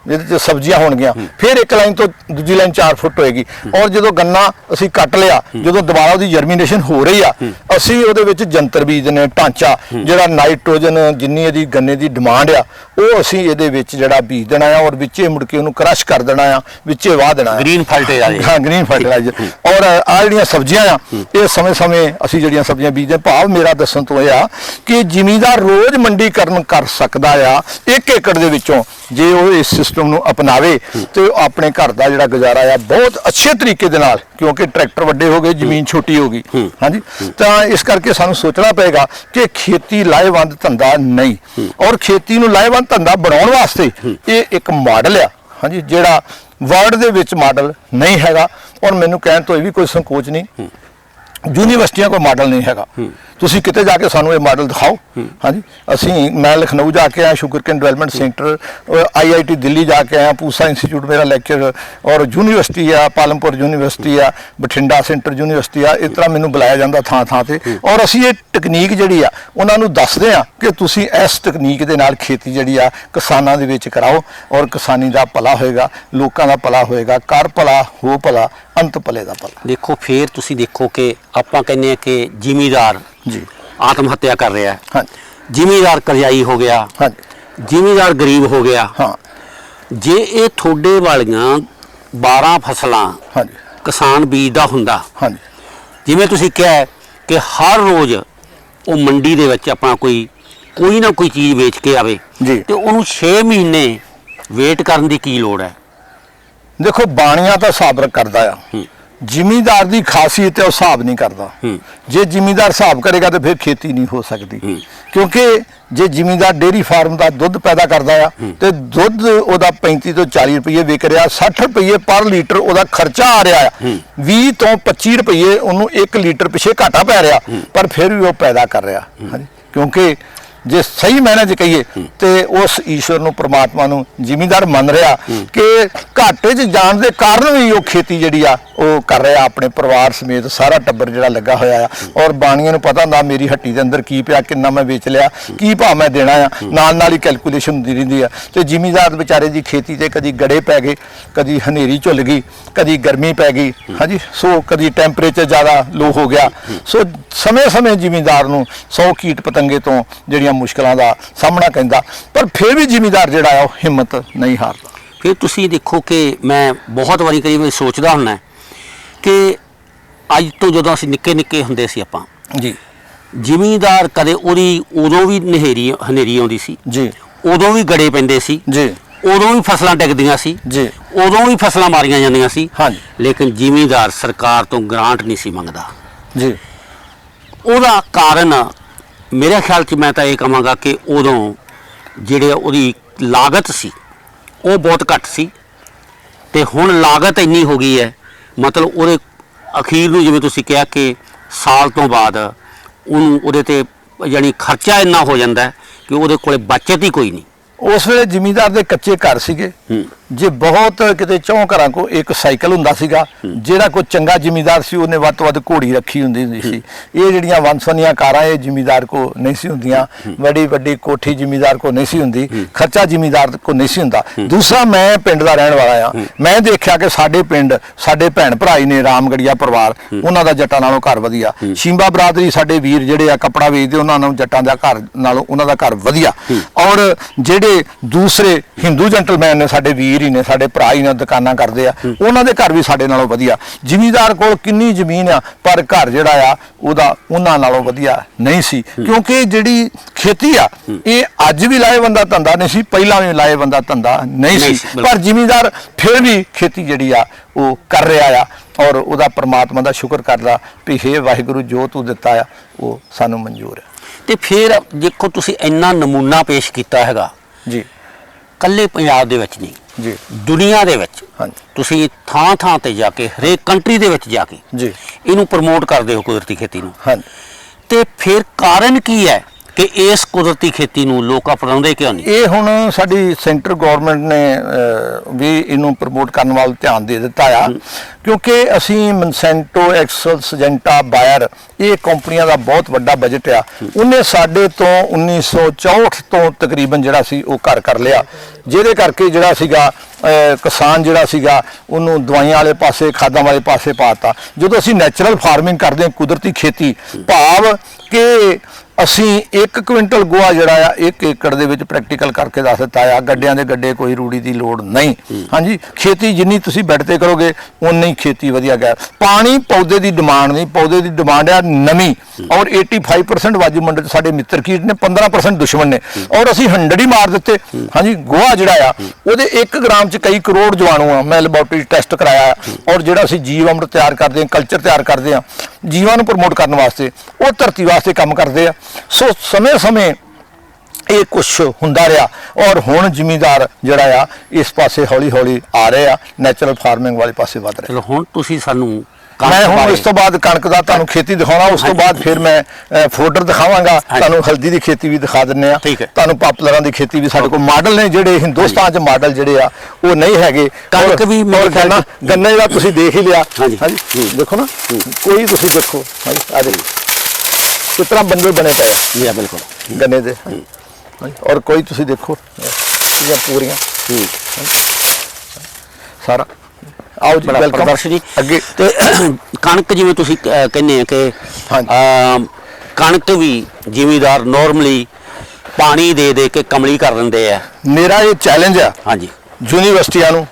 ਜਿਹਦੇ 'ਚ ਸਬਜ਼ੀਆਂ ਹੋਣਗੀਆਂ, ਫਿਰ ਇੱਕ ਲਾਈਨ ਤੋਂ ਦੂਜੀ ਲਾਈਨ 4 ਫੁੱਟ ਹੋਏਗੀ ਔਰ ਜਦੋਂ ਗੰਨਾ ਅਸੀਂ ਕੱਟ ਲਿਆ ਜਦੋਂ ਦੁਬਾਰਾ ਉਹਦੀ ਜਰਮੀਨੇਸ਼ਨ ਹੋ ਰਹੀ ਆ ਅਸੀਂ ਉਹਦੇ ਵਿੱਚ ਜੰਤਰ ਬੀਜ ਦਿੰਦੇ ਹਾਂ, ਢਾਂਚਾ ਜਿਹੜਾ ਨਾਈਟ੍ਰੋਜਨ ਜਿੰਨੀ ਇਹਦੀ ਗੰਨੇ ਦੀ ਡਿਮਾਂਡ ਆ ਉਹ ਅਸੀਂ ਇਹਦੇ ਵਿੱਚ ਜਿਹੜਾ ਬੀਜ ਦੇਣਾ ਆ ਔਰ ਵਿੱਚੇ ਮੁੜ ਕੇ ਉਹਨੂੰ ਕ੍ਰਸ਼ ਕਰ ਦੇਣਾ ਆ, ਵਿੱਚੇ ਵਾਹ ਦੇਣਾ ਗ੍ਰੀਨ ਫਰਟੀਲਾਈਜ਼ਰ। ਹਾਂ ਗ੍ਰੀਨ ਫਰਟੀਲਾਈਜ਼ਰ। ਔਰ ਆ ਜਿਹੜੀਆਂ ਸਬਜ਼ੀਆਂ ਆ ਇਹ ਸਮੇਂ ਅਸੀਂ ਜਿਹੜੀਆਂ ਸਬਜ਼ੀਆਂ ਬੀਜਦੇ ਭਾਵ ਮੇਰਾ ਦੱਸਣ ਤੋਂ ਇਹ ਆ ਕਿ ਜ਼ਿਮੀਂਦਾਰ ਰੋਜ਼ ਮੰਡੀਕਰਨ ਕਰ ਸਕਦਾ ਆ 1 ਏਕੜ ਦੇ ਵਿੱਚੋਂ ਜੇ ਉਹ ਇਸ ਸਿਸਟਮ ਨੂੰ ਅਪਣਾਵੇ ਤੇ ਉਹ ਆਪਣੇ ਘਰ ਦਾ ਜਿਹੜਾ ਗੁਜ਼ਾਰਾ ਆ ਬਹੁਤ ਅੱਛੇ ਤਰੀਕੇ ਦੇ ਨਾਲ, ਕਿਉਂਕਿ ਟਰੈਕਟਰ ਵੱਡੇ ਹੋ ਗਏ ਜ਼ਮੀਨ ਛੋਟੀ ਹੋ ਗਈ, ਹਾਂਜੀ ਤਾਂ ਇਸ ਕਰਕੇ ਸਾਨੂੰ ਸੋਚਣਾ ਪਏਗਾ ਕਿ ਖੇਤੀ ਲਾਹੇਵੰਦ ਧੰਦਾ ਨਹੀਂ ਔਰ ਖੇਤੀ ਨੂੰ ਲਾਹੇਵੰਦ ਧੰਦਾ ਬਣਾਉਣ ਵਾਸਤੇ ਇਹ ਇੱਕ ਮਾਡਲ ਆ, ਹਾਂਜੀ ਜਿਹੜਾ ਵਰਲਡ ਦੇ ਵਿੱਚ ਮਾਡਲ ਨਹੀਂ ਹੈਗਾ ਔਰ ਮੈਨੂੰ ਕਹਿਣ ਤੋਂ ਇਹ ਵੀ ਕੋਈ ਸੰਕੋਚ ਨਹੀਂ ਯੂਨੀਵਰਸਿਟੀਆਂ ਕੋਈ ਮਾਡਲ ਨਹੀਂ ਹੈਗਾ। ਤੁਸੀਂ ਕਿਤੇ ਜਾ ਕੇ ਸਾਨੂੰ ਇਹ ਮਾਡਲ ਦਿਖਾਓ। ਹਾਂਜੀ ਅਸੀਂ ਮੈਂ ਲਖਨਊ ਜਾ ਕੇ ਆਇਆ, sugarcane development centre, IIT Delhi ਜਾ ਕੇ ਆਇਆ, ਪੂਸਾ ਇੰਸਟੀਚਿਊਟ ਮੇਰਾ ਲੈਕਚਰ ਔਰ ਯੂਨੀਵਰਸਿਟੀ ਆ, ਪਾਲਮਪੁਰ ਯੂਨੀਵਰਸਿਟੀ ਆ, ਬਠਿੰਡਾ ਸੈਂਟਰ ਯੂਨੀਵਰਸਿਟੀ ਆ, ਇਸ ਤਰ੍ਹਾਂ ਮੈਨੂੰ ਬੁਲਾਇਆ ਜਾਂਦਾ ਥਾਂ ਤੇ ਔਰ ਅਸੀਂ ਇਹ ਟੈਕਨੀਕ ਜਿਹੜੀ ਆ ਉਹਨਾਂ ਨੂੰ ਦੱਸਦੇ ਆ ਕਿ ਤੁਸੀਂ ਇਸ ਟੈਕਨੀਕ ਦੇ ਨਾਲ ਖੇਤੀ ਜਿਹੜੀ ਆ ਕਿਸਾਨਾਂ ਦੇ ਵਿੱਚ ਕਰਾਓ ਔਰ ਕਿਸਾਨੀ ਦਾ ਭਲਾ ਹੋਏਗਾ, ਲੋਕਾਂ ਦਾ ਭਲਾ ਹੋਏਗਾ, ਕਰ ਭਲਾ ਹੋ ਭਲਾ ਅੰਤ ਭਲੇ ਦਾ ਭਲਾ। ਦੇਖੋ ਫੇਰ ਤੁਸੀਂ ਦੇਖੋ ਕਿ ਆਪਾਂ ਕਹਿੰਦੇ ਆ ਕਿ ਜ਼ਿਮੀਂਦਾਰ ਜੀ ਆਤਮ ਹੱਤਿਆ ਕਰ ਰਿਹਾ ਹੈ, ਹਾਂਜੀ ਜ਼ਿਮੀਂਦਾਰ ਕਰਜ਼ਾਈ ਹੋ ਗਿਆ, ਹਾਂਜੀ ਜ਼ਿਮੀਂਦਾਰ ਗਰੀਬ ਹੋ ਗਿਆ। ਹਾਂ ਜੇ ਇਹ ਤੁਹਾਡੇ ਵਾਲੀਆਂ 12 ਫਸਲਾਂ ਹਾਂਜੀ ਕਿਸਾਨ ਬੀਜਦਾ ਹੁੰਦਾ, ਹਾਂਜੀ ਜਿਵੇਂ ਤੁਸੀਂ ਕਿਹਾ ਕਿ ਹਰ ਰੋਜ਼ ਉਹ ਮੰਡੀ ਦੇ ਵਿੱਚ ਆਪਣਾ ਕੋਈ ਨਾ ਕੋਈ ਚੀਜ਼ ਵੇਚ ਕੇ ਆਵੇ ਜੀ ਤੇ ਉਹਨੂੰ 6 ਮਹੀਨੇ ਵੇਟ ਕਰਨ ਦੀ ਕੀ ਲੋੜ ਹੈ? ਦੇਖੋ ਬਾਣੀਆਂ ਤਾਂ ਹਿਸਾਬ ਕਰਦਾ ਆ, ਜ਼ਿਮੀਂਦਾਰ ਦੀ ਖਾਸੀਅਤ ਹੈ ਉਹ ਹਿਸਾਬ ਨਹੀਂ ਕਰਦਾ। ਜੇ ਜ਼ਿਮੀਂਦਾਰ ਹਿਸਾਬ ਕਰੇਗਾ ਤਾਂ ਫਿਰ ਖੇਤੀ ਨਹੀਂ ਹੋ ਸਕਦੀ ਕਿਉਂਕਿ ਜੇ ਜ਼ਿਮੀਂਦਾਰ ਡੇਅਰੀ ਫਾਰਮ ਦਾ ਦੁੱਧ ਪੈਦਾ ਕਰਦਾ ਆ ਤੇ ਦੁੱਧ ਉਹਦਾ 35 ਤੋਂ 40 ਰੁਪਏ ਵਿਕ ਰਿਹਾ, 60 ਰੁਪਏ ਪਰ ਲੀਟਰ ਉਹਦਾ ਖਰਚਾ ਆ ਰਿਹਾ ਆ, 20 ਤੋਂ 25 ਰੁਪਏ ਉਹਨੂੰ 1 ਲੀਟਰ ਪਿੱਛੇ ਘਾਟਾ ਪੈ ਰਿਹਾ ਪਰ ਫਿਰ ਵੀ ਉਹ ਪੈਦਾ ਕਰ ਰਿਹਾ, ਹਾਂਜੀ ਕਿਉਂਕਿ ਜੇ ਸਹੀ ਮਾਇਨੇ 'ਚ ਕਹੀਏ ਤੇ ਉਸ ਈਸ਼ਵਰ ਨੂੰ, ਪ੍ਰਮਾਤਮਾ ਨੂੰ ਜ਼ਿਮੀਂਦਾਰ ਮੰਨ ਰਿਹਾ ਕਿ ਘਾਟੇ 'ਚ ਜਾਣ ਦੇ ਕਾਰਨ ਵੀ ਉਹ ਖੇਤੀ ਜਿਹੜੀ ਆ ਉਹ ਕਰ ਰਿਹਾ, ਆਪਣੇ ਪਰਿਵਾਰ ਸਮੇਤ ਸਾਰਾ ਟੱਬਰ ਜਿਹੜਾ ਲੱਗਾ ਹੋਇਆ ਆ। ਔਰ ਬਾਣੀਆਂ ਨੂੰ ਪਤਾ ਹੁੰਦਾ ਮੇਰੀ ਹੱਟੀ ਦੇ ਅੰਦਰ ਕੀ ਪਿਆ, ਕਿੰਨਾ ਮੈਂ ਵੇਚ ਲਿਆ, ਕੀ ਭਾਅ ਮੈਂ ਦੇਣਾ ਆ, ਨਾਲ ਨਾਲ ਹੀ ਕੈਲਕੂਲੇਸ਼ਨ ਹੁੰਦੀ ਰਹਿੰਦੀ ਆ। ਤੇ ਜ਼ਿਮੀਂਦਾਰ ਵਿਚਾਰੇ ਦੀ ਖੇਤੀ ਤੇ ਕਦੀ ਗੜੇ ਪੈ ਗਏ, ਕਦੀ ਹਨੇਰੀ ਝੁੱਲ ਗਈ, ਕਦੀ ਗਰਮੀ ਪੈ ਗਈ, ਹਾਂਜੀ, ਸੋ ਕਦੀ ਟੈਂਪਰੇਚਰ ਜ਼ਿਆਦਾ ਲੋ ਹੋ ਗਿਆ। ਸੋ ਸਮੇਂ-ਸਮੇਂ ਜ਼ਿਮੀਂਦਾਰ ਨੂੰ 100 ਕੀਟ ਪਤੰਗੇ ਤੋਂ ਜਿਹੜੀਆਂ ਮੁਸ਼ਕਲਾਂ ਦਾ ਸਾਹਮਣਾ ਕਹਿੰਦਾ, ਪਰ ਫਿਰ ਵੀ ਜ਼ਿਮੀਂਦਾਰ ਜਿਹੜਾ ਆ ਉਹ ਹਿੰਮਤ ਨਹੀਂ ਹਾਰਦਾ। ਫਿਰ ਤੁਸੀਂ ਦੇਖੋ ਕਿ ਮੈਂ ਬਹੁਤ ਵਾਰੀ ਕਈ ਵਾਰੀ ਸੋਚਦਾ ਹੁੰਦਾ ਕਿ ਅੱਜ ਤੋਂ ਜਦੋਂ ਅਸੀਂ ਨਿੱਕੇ ਹੁੰਦੇ ਸੀ ਆਪਾਂ ਜੀ ਜ਼ਿਮੀਂਦਾਰ ਕਦੇ ਉਹਦੀ ਉਦੋਂ ਵੀ ਹਨੇਰੀ ਆਉਂਦੀ ਸੀ ਜੀ, ਉਦੋਂ ਵੀ ਗੜੇ ਪੈਂਦੇ ਸੀ ਜੀ ਉਦੋਂ ਵੀ ਫਸਲਾਂ ਡਿੱਗਦੀਆਂ ਸੀ ਜੀ, ਉਦੋਂ ਵੀ ਫਸਲਾਂ ਮਾਰੀਆਂ ਜਾਂਦੀਆਂ ਸੀ, ਹਾਂਜੀ, ਲੇਕਿਨ ਜ਼ਿਮੀਂਦਾਰ ਸਰਕਾਰ ਤੋਂ ਗ੍ਰਾਂਟ ਨਹੀਂ ਸੀ ਮੰਗਦਾ। ਜੀ ਉਹਦਾ ਕਾਰਨ ਮੇਰੇ ਖਿਆਲ 'ਚ ਮੈਂ ਤਾਂ ਇਹ ਕਹਾਂਗਾ ਕਿ ਉਦੋਂ ਜਿਹੜੇ ਉਹਦੀ ਲਾਗਤ ਸੀ ਉਹ ਬਹੁਤ ਘੱਟ ਸੀ ਤੇ ਹੁਣ ਲਾਗਤ ਇੰਨੀ ਹੋ ਗਈ ਹੈ, ਮਤਲਬ ਉਹਦੇ ਅਖੀਰ ਨੂੰ ਜਿਵੇਂ ਤੁਸੀਂ ਕਿਹਾ ਕਿ ਸਾਲ ਤੋਂ ਬਾਅਦ ਉਹਨੂੰ ਉਹਦੇ ਤੇ ਯਾਨੀ ਖਰਚਾ ਇੰਨਾ ਹੋ ਜਾਂਦਾ ਹੈ ਕਿ ਉਹਦੇ ਕੋਲੇ ਬਚਤ ਹੀ ਕੋਈ ਨਹੀਂ। ਉਸ ਵੇਲੇ ਜ਼ਿਮੀਂਦਾਰ ਦੇ ਕੱਚੇ ਘਰ ਸੀਗੇ, ਜੇ ਬਹੁਤ ਕਿਤੇ ਚੌਂ ਘਰਾਂ ਕੋ ਇੱਕ ਸਾਈਕਲ ਹੁੰਦਾ ਸੀਗਾ, ਜਿਹੜਾ ਕੋਈ ਚੰਗਾ ਜ਼ਿਮੀਂਦਾਰ ਸੀ ਉਹਨੇ ਵੱਧ ਤੋਂ ਵੱਧ ਘੋੜੀ ਰੱਖੀ ਹੁੰਦੀ ਸੀ। ਇਹ ਜਿਹੜੀਆਂ ਵੰਸਵੰਨੀਆਂ ਕਾਰਾਂ ਇਹ ਜ਼ਿਮੀਂਦਾਰ ਕੋ ਨਹੀਂ ਸੀ ਹੁੰਦੀਆਂ, ਵੱਡੀ ਵੱਡੀ ਕੋਠੀ ਜ਼ਿਮੀਂਦਾਰ ਕੋ ਨਹੀਂ ਸੀ ਹੁੰਦੀ, ਖਰਚਾ ਜ਼ਿਮੀਂਦਾਰ ਕੋ ਨਹੀਂ ਸੀ ਹੁੰਦਾ। ਦੂਸਰਾ, ਮੈਂ ਪਿੰਡ ਦਾ ਰਹਿਣ ਵਾਲਾ ਆ, ਮੈਂ ਦੇਖਿਆ ਕਿ ਸਾਡੇ ਪਿੰਡ ਸਾਡੇ ਭੈਣ ਭਰਾ ਹੀ ਨੇ, ਰਾਮਗੜੀਆ ਪਰਿਵਾਰ, ਉਹਨਾਂ ਦਾ ਜੱਟਾਂ ਨਾਲੋਂ ਘਰ ਵਧੀਆ। ਸ਼ਿੰਬਾ ਬਰਾਦਰੀ ਸਾਡੇ ਵੀਰ ਜਿਹੜੇ ਆ ਕੱਪੜਾ ਵੇਚਦੇ, ਉਹਨਾਂ ਨੂੰ ਜੱਟਾਂ ਦਾ ਘਰ ਨਾਲੋਂ ਉਹਨਾਂ ਦਾ ਘਰ ਵਧੀਆ। ਔਰ ਜਿਹੜੇ ਦੂਸਰੇ ਹਿੰਦੂ ਜੈਂਟਲਮੈਨ ਨੇ ਸਾਡੇ ਵੀਰ ਹੀ ਨੇ, ਸਾਡੇ ਭਰਾ ਹੀ ਨੇ, ਦੁਕਾਨਾਂ ਕਰਦੇ ਆ, ਉਹਨਾਂ ਦੇ ਘਰ ਵੀ ਸਾਡੇ ਨਾਲੋਂ ਵਧੀਆ। ਜ਼ਿਮੀਂਦਾਰ ਕੋਲ ਕਿੰਨੀ ਜ਼ਮੀਨ ਆ ਪਰ ਘਰ ਜਿਹੜਾ ਆ ਉਹਦਾ ਉਹਨਾਂ ਨਾਲੋਂ ਵਧੀਆ ਨਹੀਂ ਸੀ, ਕਿਉਂਕਿ ਜਿਹੜੀ ਖੇਤੀ ਆ ਇਹ ਅੱਜ ਵੀ ਲਾਹੇਵੰਦਾ ਧੰਦਾ ਨਹੀਂ ਸੀ, ਪਹਿਲਾਂ ਵੀ ਲਾਹੇਵੰਦਾ ਧੰਦਾ ਨਹੀਂ ਸੀ, ਪਰ ਜ਼ਿਮੀਂਦਾਰ ਫਿਰ ਵੀ ਖੇਤੀ ਜਿਹੜੀ ਆ ਉਹ ਕਰ ਰਿਹਾ ਆ ਔਰ ਉਹਦਾ ਪ੍ਰਮਾਤਮਾ ਦਾ ਸ਼ੁਕਰ ਕਰਦਾ ਵੀ ਹੇ ਵਾਹਿਗੁਰੂ ਜੋ ਤੂੰ ਦਿੱਤਾ ਆ ਉਹ ਸਾਨੂੰ ਮਨਜ਼ੂਰ ਹੈ। ਤੇ ਫਿਰ ਦੇਖੋ ਤੁਸੀਂ ਇੰਨਾ ਨਮੂਨਾ ਪੇਸ਼ ਕੀਤਾ ਹੈਗਾ ਜੀ, ਕੱਲੇ ਪੰਜਾਬ ਦੇ ਵਿੱਚ ਨਹੀਂ ਜੀ, ਦੁਨੀਆ ਦੇ ਵਿੱਚ ਹਾਂਜੀ, ਤੁਸੀਂ ਥਾਂ ਤੇ ਜਾ ਕੇ ਹਰੇਕ ਕੰਟਰੀ ਦੇ ਵਿੱਚ ਜਾ ਕੇ ਜੀ, ਇਹਨੂੰ ਪ੍ਰਮੋਟ ਕਰਦੇ ਹੋ ਕੁਦਰਤੀ ਖੇਤੀ ਨੂੰ। ਹਾਂਜੀ। ਤੇ ਫਿਰ ਕਾਰਨ ਕੀ ਹੈ ਕਿ ਇਸ ਕੁਦਰਤੀ ਖੇਤੀ ਨੂੰ ਲੋਕ ਅਪਣਾਉਂਦੇ ਕਿਉਂ ਨਹੀਂ? ਇਹ ਹੁਣ ਸਾਡੀ ਸੈਂਟਰ ਗਵਰਨਮੈਂਟ ਨੇ ਵੀ ਇਹਨੂੰ ਪ੍ਰਮੋਟ ਕਰਨ ਵੱਲ ਧਿਆਨ ਦੇ ਦਿੱਤਾ ਆ, ਕਿਉਂਕਿ ਅਸੀਂ ਮਨਸੈਂਟੋ, ਐਕਸਲ, ਸਜੈਂਟਾ, ਬਾਇਰ, ਇਹ ਕੰਪਨੀਆਂ ਦਾ ਬਹੁਤ ਵੱਡਾ ਬਜਟ ਆ। ਉਹਨੇ ਸਾਡੇ ਤੋਂ 1964 ਤੋਂ ਤਕਰੀਬਨ ਜਿਹੜਾ ਸੀ ਉਹ ਘਰ ਕਰ ਲਿਆ, ਜਿਹਦੇ ਕਰਕੇ ਜਿਹੜਾ ਸੀਗਾ ਕਿਸਾਨ ਜਿਹੜਾ ਸੀਗਾ ਉਹਨੂੰ ਦਵਾਈਆਂ ਵਾਲੇ ਪਾਸੇ, ਖਾਦਾਂ ਵਾਲੇ ਪਾਸੇ ਪਾਤਾ। ਜਦੋਂ ਅਸੀਂ ਨੈਚੁਰਲ ਫਾਰਮਿੰਗ ਕਰਦੇ ਹਾਂ, ਕੁਦਰਤੀ ਖੇਤੀ, ਭਾਵ ਕਿ ਅਸੀਂ 1 ਕੁਇੰਟਲ ਗੋਹਾ ਜਿਹੜਾ ਆ 1 ਏਕੜ ਦੇ ਵਿੱਚ ਪ੍ਰੈਕਟੀਕਲ ਕਰਕੇ ਦੱਸ ਦਿੱਤਾ ਆ, ਗੱਡਿਆਂ ਦੇ ਗੱਡੇ, ਕੋਈ ਰੂੜੀ ਦੀ ਲੋੜ ਨਹੀਂ। ਹਾਂਜੀ, ਖੇਤੀ ਜਿੰਨੀ ਤੁਸੀਂ ਬੈੱਡ ਤੇ ਕਰੋਗੇ ਉਨੀ ਖੇਤੀ ਵਧੀਆ ਗਿਆ। ਪਾਣੀ ਪੌਦੇ ਦੀ ਡਿਮਾਂਡ ਨਹੀਂ, ਪੌਦੇ ਦੀ ਡਿਮਾਂਡ ਆ ਨਮੀ। ਔਰ 85% ਵਾਯੂਮੰਡਲ ਚ ਸਾਡੇ ਮਿੱਤਰ ਕੀਟ ਨੇ, 15% ਦੁਸ਼ਮਣ ਨੇ, ਔਰ ਅਸੀਂ 100 ਹੀ ਮਾਰ ਦਿੱਤੇ। ਹਾਂਜੀ, ਗੋਹਾ ਜਿਹੜਾ ਆ ਉਹਦੇ 1 ਗ੍ਰਾਮ ਚ ਕਈ ਕਰੋੜ ਜੀਵਾਣੂ ਆ। ਮੈਂ ਲੈਬੋਰਟਰੀ ਟੈਸਟ ਕਰਾਇਆ, ਔਰ ਜਿਹੜਾ ਅਸੀਂ ਜੀਵ ਅੰਮ੍ਰਿਤ ਤਿਆਰ ਕਰਦੇ ਹਾਂ, ਕਲਚਰ ਤਿਆਰ ਕਰਦੇ ਹਾਂ ਜੀਵਾਂ ਨੂੰ ਪ੍ਰਮੋਟ ਕਰਨ ਵਾਸਤੇ, ਉਹ ਧਰਤੀ ਵਾਸਤੇ ਕੰਮ ਕਰਦੇ ਆ। ਸੋ ਸਮੇਂ-ਸਮੇਂ ਇਹ ਕੁਛ ਹੁੰਦਾ ਰਿਹਾ ਔਰ ਹੁਣ ਜ਼ਿਮੀਂਦਾਰ ਜਿਹੜਾ ਆ ਇਸ ਪਾਸੇ ਹੌਲੀ-ਹੌਲੀ ਆ ਰਹੇ ਆ, ਨੈਚੁਰਲ ਫਾਰਮਿੰਗ ਵਾਲੇ ਪਾਸੇ ਵੱਧ ਰਹੇ। ਚਲੋ ਹੁਣ ਤੁਸੀਂ ਸਾਨੂੰ ਮੈਂ ਹੁਣ ਇਸ ਤੋਂ ਬਾਅਦ ਕਣਕ ਦਾ ਤੁਹਾਨੂੰ ਖੇਤੀ ਦਿਖਾਉਣਾ, ਉਸ ਤੋਂ ਬਾਅਦ ਫਿਰ ਮੈਂ ਫੋਡਰ ਦਿਖਾਵਾਂਗਾ, ਤੁਹਾਨੂੰ ਹਲਦੀ ਦੀ ਖੇਤੀ ਵੀ ਦਿਖਾ ਦਿੰਨੇ ਆ, ਤੁਹਾਨੂੰ ਪਾਪੂਲਰਾਂ ਦੀ ਖੇਤੀ ਵੀ ਸਾਡੇ ਕੋਲ ਮਾਡਲ ਨੇ, ਜਿਹੜੇ ਹਿੰਦੁਸਤਾਨ 'ਚ ਮਾਡਲ ਜਿਹੜੇ ਆ ਉਹ ਨਹੀਂ ਹੈਗੇ। ਕਣਕ ਵੀ ਨਾ ਗੰਨੇ ਦਾ ਤੁਸੀਂ ਦੇਖ ਹੀ ਲਿਆ। ਹਾਂਜੀ, ਦੇਖੋ ਨਾ, ਕੋਈ ਤੁਸੀਂ ਦੇਖੋ, ਆ ਦੇਖੋ ਕਿਸ ਤਰ੍ਹਾਂ ਬੰਦੇ ਬਣੇ ਪਏ ਆ ਬਿਲਕੁਲ ਗੰਨੇ ਦੇ, ਔਰ ਕੋਈ ਤੁਸੀਂ ਦੇਖੋ ਇਹ ਪੂਰੀਆਂ ਸਾਰਾ। ਆਓ ਜੀ, ਵੈਲਕਮ ਜੀ ਅੱਗੇ। ਤੇ ਕਣਕ ਜਿਵੇਂ ਤੁਸੀਂ ਕਹਿੰਦੇ ਆ ਕਿ ਕਣਕ ਵੀ ਜ਼ਿਮੀਂਦਾਰ ਨਾਰਮਲੀ ਪਾਣੀ ਦੇ ਦੇ ਕੇ ਕਮਲੀ ਕਰ ਦਿੰਦੇ ਆ। ਮੇਰਾ ਇਹ ਚੈਲੰਜ ਆ ਹਾਂਜੀ ਯੂਨੀਵਰਸਿਟੀਆਂ ਨੂੰ,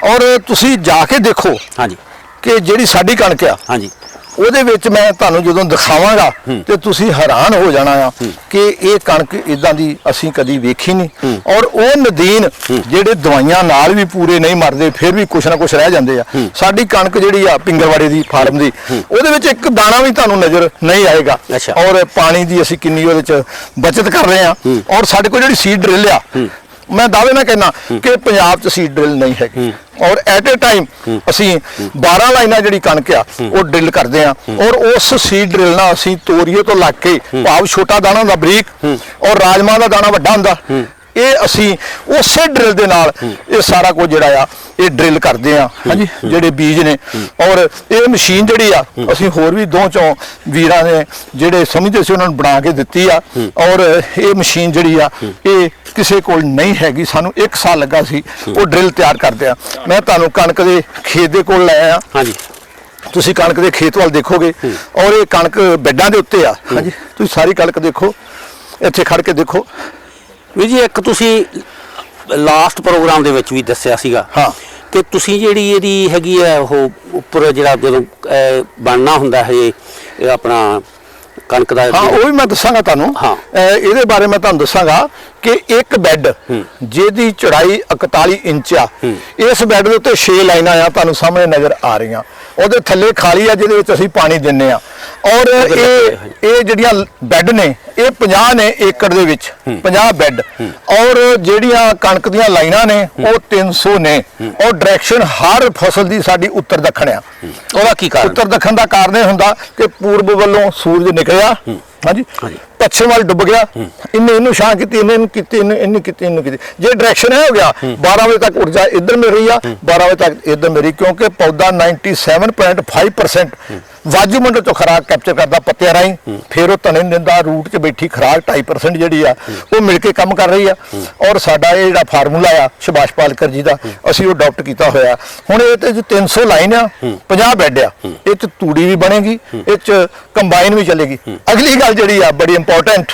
ਔਰ ਤੁਸੀਂ ਜਾ ਕੇ ਦੇਖੋ ਹਾਂਜੀ ਕਿ ਜਿਹੜੀ ਸਾਡੀ ਕਣਕ ਆ ਹਾਂਜੀ ਉਹਦੇ ਵਿੱਚ ਮੈਂ ਤੁਹਾਨੂੰ ਜਦੋਂ ਦਿਖਾਵਾਂਗਾ ਤੇ ਤੁਸੀਂ ਹੈਰਾਨ ਹੋ ਜਾਣਾ ਆ ਕਿ ਇਹ ਕਣਕ ਇਦਾਂ ਦੀ ਅਸੀਂ ਕਦੀ ਵੇਖੀ ਨਹੀਂ। ਔਰ ਉਹ ਨਦੀਨ ਜਿਹੜੇ ਦਵਾਈਆਂ ਨਾਲ ਵੀ ਪੂਰੇ ਨਹੀਂ ਮਰਦੇ, ਫਿਰ ਵੀ ਕੁਛ ਨਾ ਕੁਛ ਰਹਿ ਜਾਂਦੇ ਆ। ਸਾਡੀ ਕਣਕ ਜਿਹੜੀ ਆ ਪਿੰਗਲਵਾੜੇ ਦੀ ਫਾਰਮ ਦੀ, ਉਹਦੇ ਵਿੱਚ ਇੱਕ ਦਾਣਾ ਵੀ ਤੁਹਾਨੂੰ ਨਜ਼ਰ ਨਹੀਂ ਆਏਗਾ। ਔਰ ਪਾਣੀ ਦੀ ਅਸੀਂ ਕਿੰਨੀ ਉਹਦੇ ਚ ਬਚਤ ਕਰ ਰਹੇ ਆ। ਔਰ ਸਾਡੇ ਕੋਲ ਜਿਹੜੀ ਸੀਡ ਡਰਿਲ ਆ, ਮੈਂ ਦਾਅਵੇ ਨਾਲ ਕਹਿਣਾ ਕਿ ਪੰਜਾਬ 'ਚ ਸੀਡ ਡਰਿਲ ਨਹੀਂ ਹੈਗੀ। ਔਰ ਐਟ ਏ ਟਾਈਮ ਅਸੀਂ 12 ਲਾਈਨਾਂ ਜਿਹੜੀ ਕਣਕ ਆ ਉਹ ਡਰਿਲ ਕਰਦੇ ਆ ਔਰ ਉਸ ਸੀਡ ਡਰਿਲ ਨਾਲ ਅਸੀਂ ਤੋਰੀਏ ਤੋਂ ਲੱਗ ਕੇ ਭਾਵ ਛੋਟਾ ਦਾਣਾ ਹੁੰਦਾ ਬਰੀਕ ਔਰ ਰਾਜਮਾ ਦਾ ਦਾਣਾ ਵੱਡਾ ਹੁੰਦਾ ਇਹ ਅਸੀਂ ਉਸੇ ਡਰਿਲ ਦੇ ਨਾਲ ਇਹ ਸਾਰਾ ਕੁਝ ਜਿਹੜਾ ਆ ਇਹ ਡਰਿਲ ਕਰਦੇ ਆ ਹਾਂਜੀ ਜਿਹੜੇ ਬੀਜ ਨੇ ਔਰ ਇਹ ਮਸ਼ੀਨ ਜਿਹੜੀ ਆ ਅਸੀਂ ਹੋਰ ਵੀ ਦੋ ਚੋਂ ਵੀਰਾਂ ਨੇ ਜਿਹੜੇ ਸਮਝਦੇ ਸੀ ਉਹਨਾਂ ਨੂੰ ਬਣਾ ਕੇ ਦਿੱਤੀ ਆ ਔਰ ਇਹ ਮਸ਼ੀਨ ਜਿਹੜੀ ਆ ਇਹ ਕਿਸੇ ਕੋਲ ਨਹੀਂ ਹੈਗੀ ਸਾਨੂੰ 1 ਸਾਲ ਲੱਗਾ ਸੀ ਉਹ ਡਰਿਲ ਤਿਆਰ ਕਰਦੇ ਆ ਮੈਂ ਤੁਹਾਨੂੰ ਕਣਕ ਦੇ ਖੇਤ ਦੇ ਕੋਲ ਲੈ ਆਇਆ ਹਾਂਜੀ ਤੁਸੀਂ ਕਣਕ ਦੇ ਖੇਤ ਵੱਲ ਦੇਖੋਗੇ ਔਰ ਇਹ ਕਣਕ ਬੈੱਡਾਂ ਦੇ ਉੱਤੇ ਆ ਹਾਂਜੀ ਤੁਸੀਂ ਸਾਰੀ ਕਣਕ ਦੇਖੋ ਇੱਥੇ ਖੜ ਕੇ ਦੇਖੋ ਵੀਰ ਜੀ ਇੱਕ ਤੁਸੀਂ ਲਾਸਟ ਪ੍ਰੋਗਰਾਮ ਦੇ ਵਿੱਚ ਵੀ ਦੱਸਿਆ ਸੀਗਾ ਹਾਂ ਕਿ ਤੁਸੀਂ ਜਿਹੜੀ ਇਹਦੀ ਹੈਗੀ ਹੈ ਉਹ ਉੱਪਰ ਜਿਹੜਾ ਜਦੋਂ ਬਣਨਾ ਹੁੰਦਾ ਹੈ ਇਹ ਆਪਣਾ ਕਣਕ ਦਾ ਹਾਂ ਉਹ ਵੀ ਮੈਂ ਦੱਸਾਂਗਾ ਤੁਹਾਨੂੰ ਹਾਂ। ਇਹਦੇ ਬਾਰੇ ਮੈਂ ਤੁਹਾਨੂੰ ਦੱਸਾਂਗਾ ਕਿ ਇੱਕ ਬੈੱਡ ਜਿਹਦੀ ਚੌੜਾਈ 41 ਇੰਚ ਆ ਇਸ ਬੈੱਡ ਦੇ ਉੱਤੇ 6 ਲਾਈਨਾਂ ਆ ਤੁਹਾਨੂੰ ਸਾਹਮਣੇ ਨਜ਼ਰ ਆ ਰਹੀਆਂ ਉਹਦੇ ਥੱਲੇ ਖਾਲੀ ਆ ਜਿਹਦੇ ਵਿੱਚ ਅਸੀਂ ਪਾਣੀ ਦਿੰਨੇ ਆ ਔਰ ਇਹ ਜਿਹੜੀਆਂ ਬੈੱਡ ਨੇ ਇਹ 50 ਨੇ ਏਕੜ ਦੇ ਵਿੱਚ 50 ਬੈੱਡ ਔਰ ਜਿਹੜੀਆਂ ਕਣਕ ਦੀਆਂ ਲਾਈਨਾਂ ਨੇ ਉਹ 300 ਨੇ ਔਰ ਡਾਇਰੈਕਸ਼ਨ ਹਰ ਫਸਲ ਦੀ ਸਾਡੀ ਉੱਤਰ ਦੱਖਣ ਆ ਉਹਦਾ ਕੀ ਕਾਰਨ ਉੱਤਰ ਦੱਖਣ ਦਾ ਕਾਰਨ ਇਹ ਹੁੰਦਾ ਕਿ ਪੂਰਬ ਵੱਲੋਂ ਸੂਰਜ ਨਿਕਲਿਆ ਹਾਂਜੀ ਪੱਛਮ ਵੱਲ ਡੁੱਬ ਗਿਆ ਇਹਨੂੰ ਛਾਂ ਕੀਤੀ ਇਹਨੂੰ ਕੀਤੀ ਇਹਨੂੰ ਕੀਤੀ ਜੇ ਡਾਇਰੈਕਸ਼ਨ ਇਹ ਹੋ ਗਿਆ 12 ਵਜੇ ਤੱਕ ਊਰਜਾ ਇੱਧਰ ਮਿਲ ਰਹੀ ਆ 12 ਵਜੇ ਤੱਕ ਇੱਧਰ ਮਿਲ ਰਹੀ ਕਿਉਂਕਿ ਪੌਦਾ 97.5% ਵਾਯੂਮੰਡਲ ਤੋਂ ਖੁਰਾਕ ਕੈਪਚਰ ਕਰਦਾ ਪੱਤਿਆਂ ਰਾਹੀਂ ਫਿਰ ਉਹ ਤਣੇ ਦਿੰਦਾ ਰੂਟ 'ਚ ਬੈਠੀ ਖੁਰਾਕ 2.5% ਜਿਹੜੀ ਆ ਉਹ ਮਿਲ ਕੇ ਕੰਮ ਕਰ ਰਹੀ ਆ ਔਰ ਸਾਡਾ ਇਹ ਜਿਹੜਾ ਫਾਰਮੂਲਾ ਆ ਸੁਭਾਸ਼ ਪਾਲਕਰ ਜੀ ਦਾ ਅਸੀਂ ਉਹ ਅਡਾਪਟ ਕੀਤਾ ਹੋਇਆ ਹੁਣ ਇਹ ਤੇ 300 ਲਾਈਨ ਆ 50 ਬੈੱਡ ਆ ਇਹ 'ਚ ਤੂੜੀ ਵੀ ਬਣੇਗੀ ਇਹ 'ਚ ਕੰਬਾਈਨ ਵੀ ਚੱਲੇਗੀ ਅਗਲੀ ਗੱਲ ਜਿਹੜੀ ਆ ਬੜੀ ਇੰਪੋਰਟੈਂਟ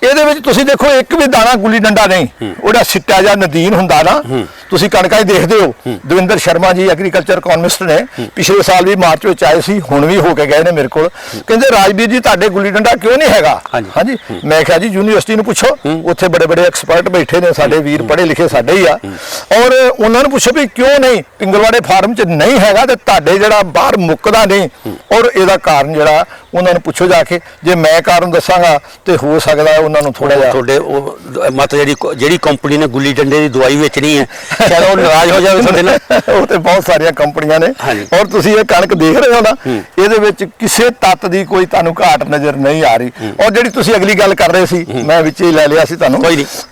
ਇਹਦੇ ਵਿੱਚ ਤੁਸੀਂ ਦੇਖੋ ਇੱਕ ਵੀ ਦਾਣਾ ਗੁੱਲੀ ਡੰਡਾ ਨਹੀਂ ਉਹਦਾ ਸਿੱਟਾ ਜਾਂ ਨਦੀਨ ਹੁੰਦਾ ਨਾ ਤੁਸੀਂ ਕਣਕਾਂ 'ਚ ਦੇਖਦੇ ਹੋ ਦਵਿੰਦਰ ਸ਼ਰਮਾ ਜੀ ਐਗਰੀਕਲਚਰ ਇਕਨੋਮਿਸਟ ਨੇ ਪਿਛਲੇ ਸਾਲ ਵੀ ਮਾਰਚ ਵਿੱਚ ਆਏ ਸੀ ਹੁਣ ਵੀ ਹੋ ਕੇ ਗਏ ਨੇ ਮੇਰੇ ਕੋਲ ਕਹਿੰਦੇ ਰਾਜਵੀਰ ਜੀ ਤੁਹਾਡੇ ਗੁੱਲੀ ਡੰਡਾ ਕਿਉਂ ਨਹੀਂ ਹੈਗਾ ਹਾਂਜੀ ਮੈਂ ਕਿਹਾ ਜੀ ਯੂਨੀਵਰਸਿਟੀ ਨੂੰ ਪੁੱਛੋ ਉੱਥੇ ਬੜੇ ਬੜੇ ਐਕਸਪਰਟ ਬੈਠੇ ਨੇ ਸਾਡੇ ਵੀਰ ਪੜ੍ਹੇ ਲਿਖੇ ਸਾਡੇ ਹੀ ਆ ਔਰ ਉਹਨਾਂ ਨੂੰ ਪੁੱਛੋ ਵੀ ਕਿਉਂ ਨਹੀਂ ਪਿੰਗਲਵਾੜੇ ਫਾਰਮ 'ਚ ਨਹੀਂ ਹੈਗਾ ਤੇ ਤੁਹਾਡੇ ਜਿਹੜਾ ਬਾਹਰ ਮੁੱਕਦਾ ਨਹੀਂ ਔਰ ਇਹਦਾ ਕਾਰਨ ਜਿਹੜਾ ਉਹਨਾਂ ਨੂੰ ਪੁੱਛੋ ਜਾ ਕੇ ਜੇ ਮੈਂ ਕਾਰਨ ਦੱਸਾਂਗਾ ਤੇ ਹੋ ਸਕਦਾ ਉਹਨਾਂ ਨੂੰ ਥੋੜਾ ਜਿਹਾ ਤੁਹਾਡੇ ਉਹ ਮਤ ਜਿਹੜੀ ਕੰਪਨੀ ਨੇ ਗੁੱਲੀ ਡੰਡੇ ਦੀ ਦਵਾਈ ਵੇਚਣੀ ਹੈ ਸ਼ਾਇਦ ਉਹ ਨਾਰਾਜ਼ ਹੋ ਜਾਵੇ ਤੁਹਾਡੇ ਨਾਲ ਉਹ ਤੇ ਬਹੁਤ ਸਾਰੀਆਂ ਕੰਪਨੀਆਂ ਨੇ ਔਰ ਤੁਸੀਂ ਇਹ ਕਣਕ ਦੇਖ ਰਹੇ ਹੋ ਨਾ ਇਹਦੇ ਵਿੱਚ ਕਿਸੇ ਤੱਤ ਦੀ ਕੋਈ ਤੁਹਾਨੂੰ ਘਾਟ ਨਜ਼ਰ ਨਹੀਂ ਆ ਰਹੀ ਔਰ ਜਿਹੜੀ ਤੁਸੀਂ ਅਗਲੀ ਗੱਲ ਕਰ ਰਹੇ ਸੀ ਮੈਂ ਵਿੱਚ ਹੀ ਲੈ ਲਿਆ ਸੀ ਤੁਹਾਨੂੰ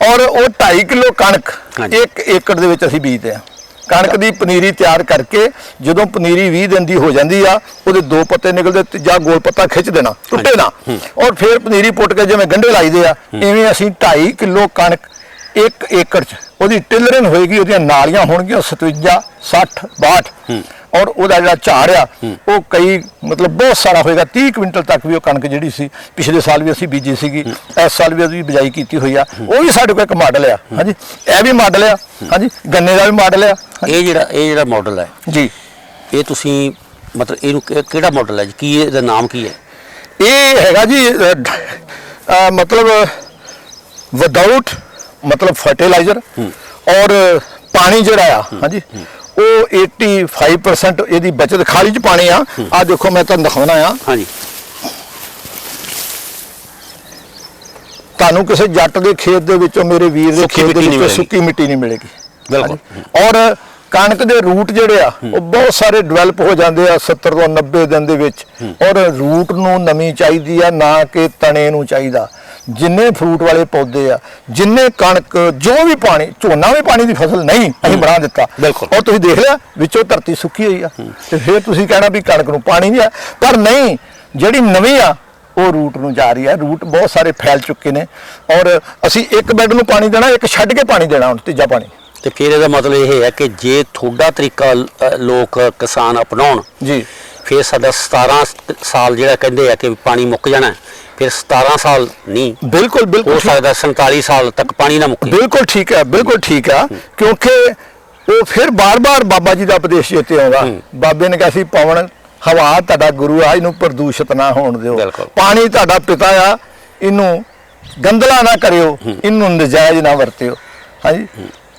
ਔਰ ਉਹ 2.5 ਕਿਲੋ ਕਣਕ 1 ਏਕੜ ਦੇ ਵਿੱਚ ਅਸੀਂ ਬੀਜਦੇ ਆ ਕਣਕ ਦੀ ਪਨੀਰੀ ਤਿਆਰ ਕਰਕੇ ਜਦੋਂ ਪਨੀਰੀ 20 ਦਿਨ ਦੀ ਹੋ ਜਾਂਦੀ ਆ ਉਹਦੇ 2 ਪੱਤੇ ਨਿਕਲਦੇ ਜਾਂ ਗੋਲ ਪੱਤਾ ਖਿੱਚ ਦੇਣਾ ਟੁੱਟੇ ਨਾ ਔਰ ਫਿਰ ਪਨੀਰੀ ਪੁੱਟ ਕੇ ਜਿਵੇਂ ਗੰਢੇ ਲਾਈਦੇ ਆ ਇਵੇਂ ਅਸੀਂ 2.5 ਕਿਲੋ ਕਣਕ 1 ਏਕੜ 'ਚ ਉਹਦੀ ਟਿਲਰਿੰਗ ਹੋਏਗੀ ਉਹਦੀਆਂ ਨਾਲੀਆਂ ਹੋਣਗੀਆਂ 57 60 62 ਔਰ ਉਹਦਾ ਜਿਹੜਾ ਝਾੜ ਆ ਉਹ ਕਈ ਮਤਲਬ ਬਹੁਤ ਸਾਰਾ ਹੋਏਗਾ 30 ਕੁਇੰਟਲ ਤੱਕ ਵੀ ਉਹ ਕਣਕ ਜਿਹੜੀ ਸੀ ਪਿਛਲੇ ਸਾਲ ਵੀ ਅਸੀਂ ਬੀਜੀ ਸੀਗੀ ਇਸ ਸਾਲ ਵੀ ਅਸੀਂ ਬਿਜਾਈ ਕੀਤੀ ਹੋਈ ਆ ਉਹ ਵੀ ਸਾਡੇ ਕੋਲ ਇੱਕ ਮਾਡਲ ਆ ਹਾਂਜੀ ਇਹ ਵੀ ਮਾਡਲ ਆ ਹਾਂਜੀ ਗੰਨੇ ਦਾ ਵੀ ਮਾਡਲ ਆ ਇਹ ਜਿਹੜਾ ਮਾਡਲ ਹੈ ਜੀ ਇਹ ਤੁਸੀਂ ਮਤਲਬ ਇਹਨੂੰ ਕਿਹੜਾ ਮਾਡਲ ਹੈ ਜੀ ਕੀ ਇਹਦਾ ਨਾਮ ਕੀ ਹੈ ਇਹ ਹੈਗਾ ਜੀ ਮਤਲਬ ਵਿਦਆਊਟ ਮਤਲਬ ਫਰਟੀਲਾਈਜ਼ਰ ਔਰ ਪਾਣੀ ਜਿਹੜਾ ਆ ਹਾਂਜੀ ਉਹ 85% ਇਹਦੀ ਬਚਤ ਖਾਲੀ 'ਚ ਪਾਣੀ ਆ ਦੇਖੋ ਮੈਂ ਤੁਹਾਨੂੰ ਦਿਖਾਉਣਾ ਆ ਹਾਂਜੀ ਤੁਹਾਨੂੰ ਕਿਸੇ ਜੱਟ ਦੇ ਖੇਤ ਦੇ ਵਿੱਚੋਂ ਮੇਰੇ ਵੀਰ ਦੇ ਖੇਤ ਦੇ ਵਿੱਚੋਂ ਸੁੱਕੀ ਮਿੱਟੀ ਨਹੀਂ ਮਿਲੇਗੀ ਬਿਲਕੁਲ ਔਰ ਕਣਕ ਦੇ ਰੂਟ ਜਿਹੜੇ ਆ ਉਹ ਬਹੁਤ ਸਾਰੇ ਡਿਵੈਲਪ ਹੋ ਜਾਂਦੇ ਆ 70 ਤੋਂ 90 ਦਿਨ ਦੇ ਵਿੱਚ ਔਰ ਰੂਟ ਨੂੰ ਨਮੀ ਚਾਹੀਦੀ ਆ ਨਾ ਕਿ ਤਣੇ ਨੂੰ ਚਾਹੀਦਾ ਜਿੰਨੇ ਫਰੂਟ ਵਾਲੇ ਪੌਦੇ ਆ ਜਿੰਨੇ ਕਣਕ ਜੋ ਵੀ ਪਾਣੀ ਝੋਨਾ ਵੀ ਪਾਣੀ ਦੀ ਫਸਲ ਨਹੀਂ ਅਸੀਂ ਬਣਾ ਦਿੱਤਾ ਔਰ ਤੁਸੀਂ ਦੇਖ ਲਿਆ ਵਿੱਚੋਂ ਧਰਤੀ ਸੁੱਕੀ ਹੋਈ ਆ ਤੇ ਫਿਰ ਤੁਸੀਂ ਕਹਿਣਾ ਵੀ ਕਣਕ ਨੂੰ ਪਾਣੀ ਨਹੀਂ ਆ ਪਰ ਨਹੀਂ ਜਿਹੜੀ ਨਵੀਂ ਆ ਉਹ ਰੂਟ ਨੂੰ ਜਾ ਰਹੀ ਹੈ ਰੂਟ ਬਹੁਤ ਸਾਰੇ ਫੈਲ ਚੁੱਕੇ ਨੇ ਔਰ ਅਸੀਂ ਇੱਕ ਬੈੱਡ ਨੂੰ ਪਾਣੀ ਦੇਣਾ ਇੱਕ ਛੱਡ ਕੇ ਪਾਣੀ ਦੇਣਾ ਹੁਣ ਤੀਜਾ ਪਾਣੀ ਤੇ ਫਿਰ ਇਹਦਾ ਮਤਲਬ ਇਹ ਹੈ ਕਿ ਜੇ ਤੁਹਾਡਾ ਤਰੀਕਾ ਲੋਕ ਕਿਸਾਨ ਅਪਣਾਉਣ ਜੀ ਫਿਰ ਸਾਡਾ 17 ਸਾਲ ਜਿਹੜਾ ਕਹਿੰਦੇ ਆ ਕਿ ਪਾਣੀ ਮੁੱਕ ਜਾਣਾ ਫਿਰ 17 ਸਾਲ ਨਹੀਂ ਬਿਲਕੁਲ ਹੋ ਸਕਦਾ 47 ਸਾਲ ਤੱਕ ਪਾਣੀ ਨਾ ਮੁੱਕੇ ਬਿਲਕੁਲ ਠੀਕ ਆ ਕਿਉਂਕਿ ਉਹ ਫਿਰ ਬਾਰ-ਬਾਰ ਬਾਬਾ ਜੀ ਦਾ ਉਪਦੇਸ਼ ਚੇਤੇ ਆਉਂਦਾ ਬਾਬੇ ਨੇ ਕਿਹਾ ਸੀ ਪਵਨ ਹਵਾ ਤੁਹਾਡਾ ਗੁਰੂ ਆ ਇਹਨੂੰ ਪ੍ਰਦੂਸ਼ਿਤ ਨਾ ਹੋਣ ਦਿਓ ਪਾਣੀ ਤੁਹਾਡਾ ਪਿਤਾ ਆ ਇਹਨੂੰ ਗੰਦਲਾ ਨਾ ਕਰਿਓ ਇਹਨੂੰ ਨਜਾਇਜ਼ ਨਾ ਵਰਤਿਓ ਹਾਂਜੀ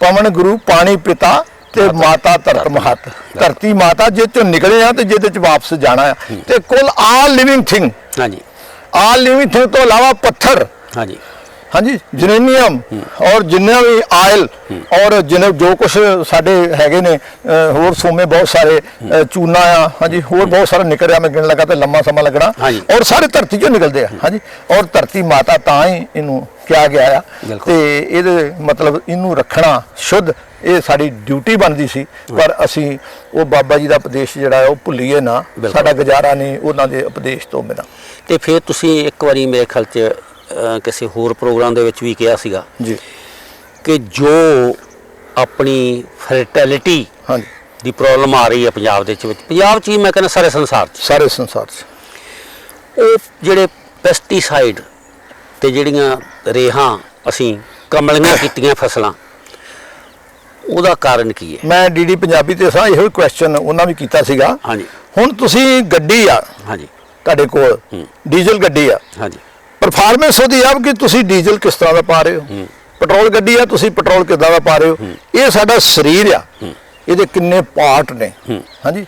ਪਵਨ ਗੁਰੂ ਪਾਣੀ ਪਿਤਾ ਤੇ ਮਾਤਾ ਧਰਤ ਮਹਤ ਧਰਤੀ ਮਾਤਾ ਜਿਹ ਚੋਂ ਨਿਕਲੇ ਆ ਤੇ ਜਿਹਦੇ ਚ ਵਾਪਸ ਜਾਣਾ ਆ ਤੇ ਕੁੱਲ ਆਲ ਲਿਵਿੰਗ ਥਿੰਗ ਹਾਂਜੀ ਆਲ ਲਿਵਿੰਗ ਥਿੰਗ ਤੋਂ ਇਲਾਵਾ ਪੱਥਰ ਹਾਂਜੀ ਹਾਂਜੀ ਜਰੇਨੀਅਮ ਔਰ ਜਿੰਨਾ ਵੀ ਆਇਲ ਔਰ ਜਿੰਨੇ ਜੋ ਕੁਝ ਸਾਡੇ ਹੈਗੇ ਨੇ ਹੋਰ ਸੋਮੇ ਬਹੁਤ ਸਾਰੇ ਚੂਨਾ ਆ ਹਾਂਜੀ ਹੋਰ ਬਹੁਤ ਸਾਰਾ ਨਿਕਲ ਰਿਹਾ, ਮੈਂ ਗਿਣ ਲਗਾ ਤੇ ਲੰਮਾ ਸਮਾਂ ਲੱਗਣਾ ਔਰ ਸਾਰੇ ਧਰਤੀ ਚੋਂ ਨਿਕਲਦੇ ਆ ਹਾਂਜੀ ਔਰ ਧਰਤੀ ਮਾਤਾ ਤਾਂ ਹੀ ਇਹਨੂੰ ਕਿਹਾ ਗਿਆ ਆ ਤੇ ਇਹਦੇ ਮਤਲਬ ਇਹਨੂੰ ਰੱਖਣਾ ਸ਼ੁੱਧ ਇਹ ਸਾਡੀ ਡਿਊਟੀ ਬਣਦੀ ਸੀ ਪਰ ਅਸੀਂ ਉਹ ਬਾਬਾ ਜੀ ਦਾ ਉਪਦੇਸ਼ ਜਿਹੜਾ ਉਹ ਭੁੱਲੀਏ ਨਾ, ਸਾਡਾ ਗੁਜ਼ਾਰਾ ਨਹੀਂ ਉਹਨਾਂ ਦੇ ਉਪਦੇਸ਼ ਤੋਂ ਬਿਨਾਂ। ਤੇ ਫਿਰ ਤੁਸੀਂ ਇੱਕ ਵਾਰੀ ਮੇਰੇ ਖਿਆਲ 'ਚ ਕਿਸੇ ਹੋਰ ਪ੍ਰੋਗਰਾਮ ਦੇ ਵਿੱਚ ਵੀ ਕਿਹਾ ਸੀਗਾ ਜੀ ਕਿ ਜੋ ਆਪਣੀ ਫਰਟੈਲਿਟੀ ਹਾਂਜੀ ਦੀ ਪ੍ਰੋਬਲਮ ਆ ਰਹੀ ਹੈ ਪੰਜਾਬ ਦੇ ਵਿੱਚ, ਪੰਜਾਬ 'ਚ ਹੀ ਮੈਂ ਕਹਿੰਦਾ ਸਾਰੇ ਸੰਸਾਰ 'ਚ ਉਹ ਜਿਹੜੇ ਪੈਸਟੀਸਾਈਡ ਤੇ ਜਿਹੜੀਆਂ ਰੇਹਾਂ ਅਸੀਂ ਕਮਲੀਆਂ ਕੀਤੀਆਂ ਫਸਲਾਂ, ਉਹਦਾ ਕਾਰਨ ਕੀ ਹੈ? ਮੈਂ ਡੀਡੀ ਪੰਜਾਬੀ ਤੇ ਸਾਂ ਇਹੋ ਕੁਐਸਚਨ ਉਹਨਾਂ ਵੀ ਕੀਤਾ ਸੀਗਾ। ਹਾਂਜੀ ਹੁਣ ਤੁਸੀਂ ਗੱਡੀ ਆ ਹਾਂਜੀ ਤੁਹਾਡੇ ਕੋਲ ਡੀਜ਼ਲ ਗੱਡੀ ਆ ਹਾਂਜੀ ਪਰਫਾਰਮੈਂਸ ਉਹਦੀ ਆ ਕਿ ਤੁਸੀਂ ਡੀਜ਼ਲ ਕਿਸ ਤਰ੍ਹਾਂ ਦਾ ਪਾ ਰਹੇ ਹੋ, ਪੈਟਰੋਲ ਗੱਡੀ ਆ ਤੁਸੀਂ ਪੈਟਰੋਲ ਕਿੱਦਾਂ ਦਾ ਪਾ ਰਹੇ ਹੋ, ਇਹ ਸਾਡਾ ਸਰੀਰ ਆ ਇਹਦੇ ਕਿੰਨੇ ਪਾਰਟ ਨੇ ਹਾਂਜੀ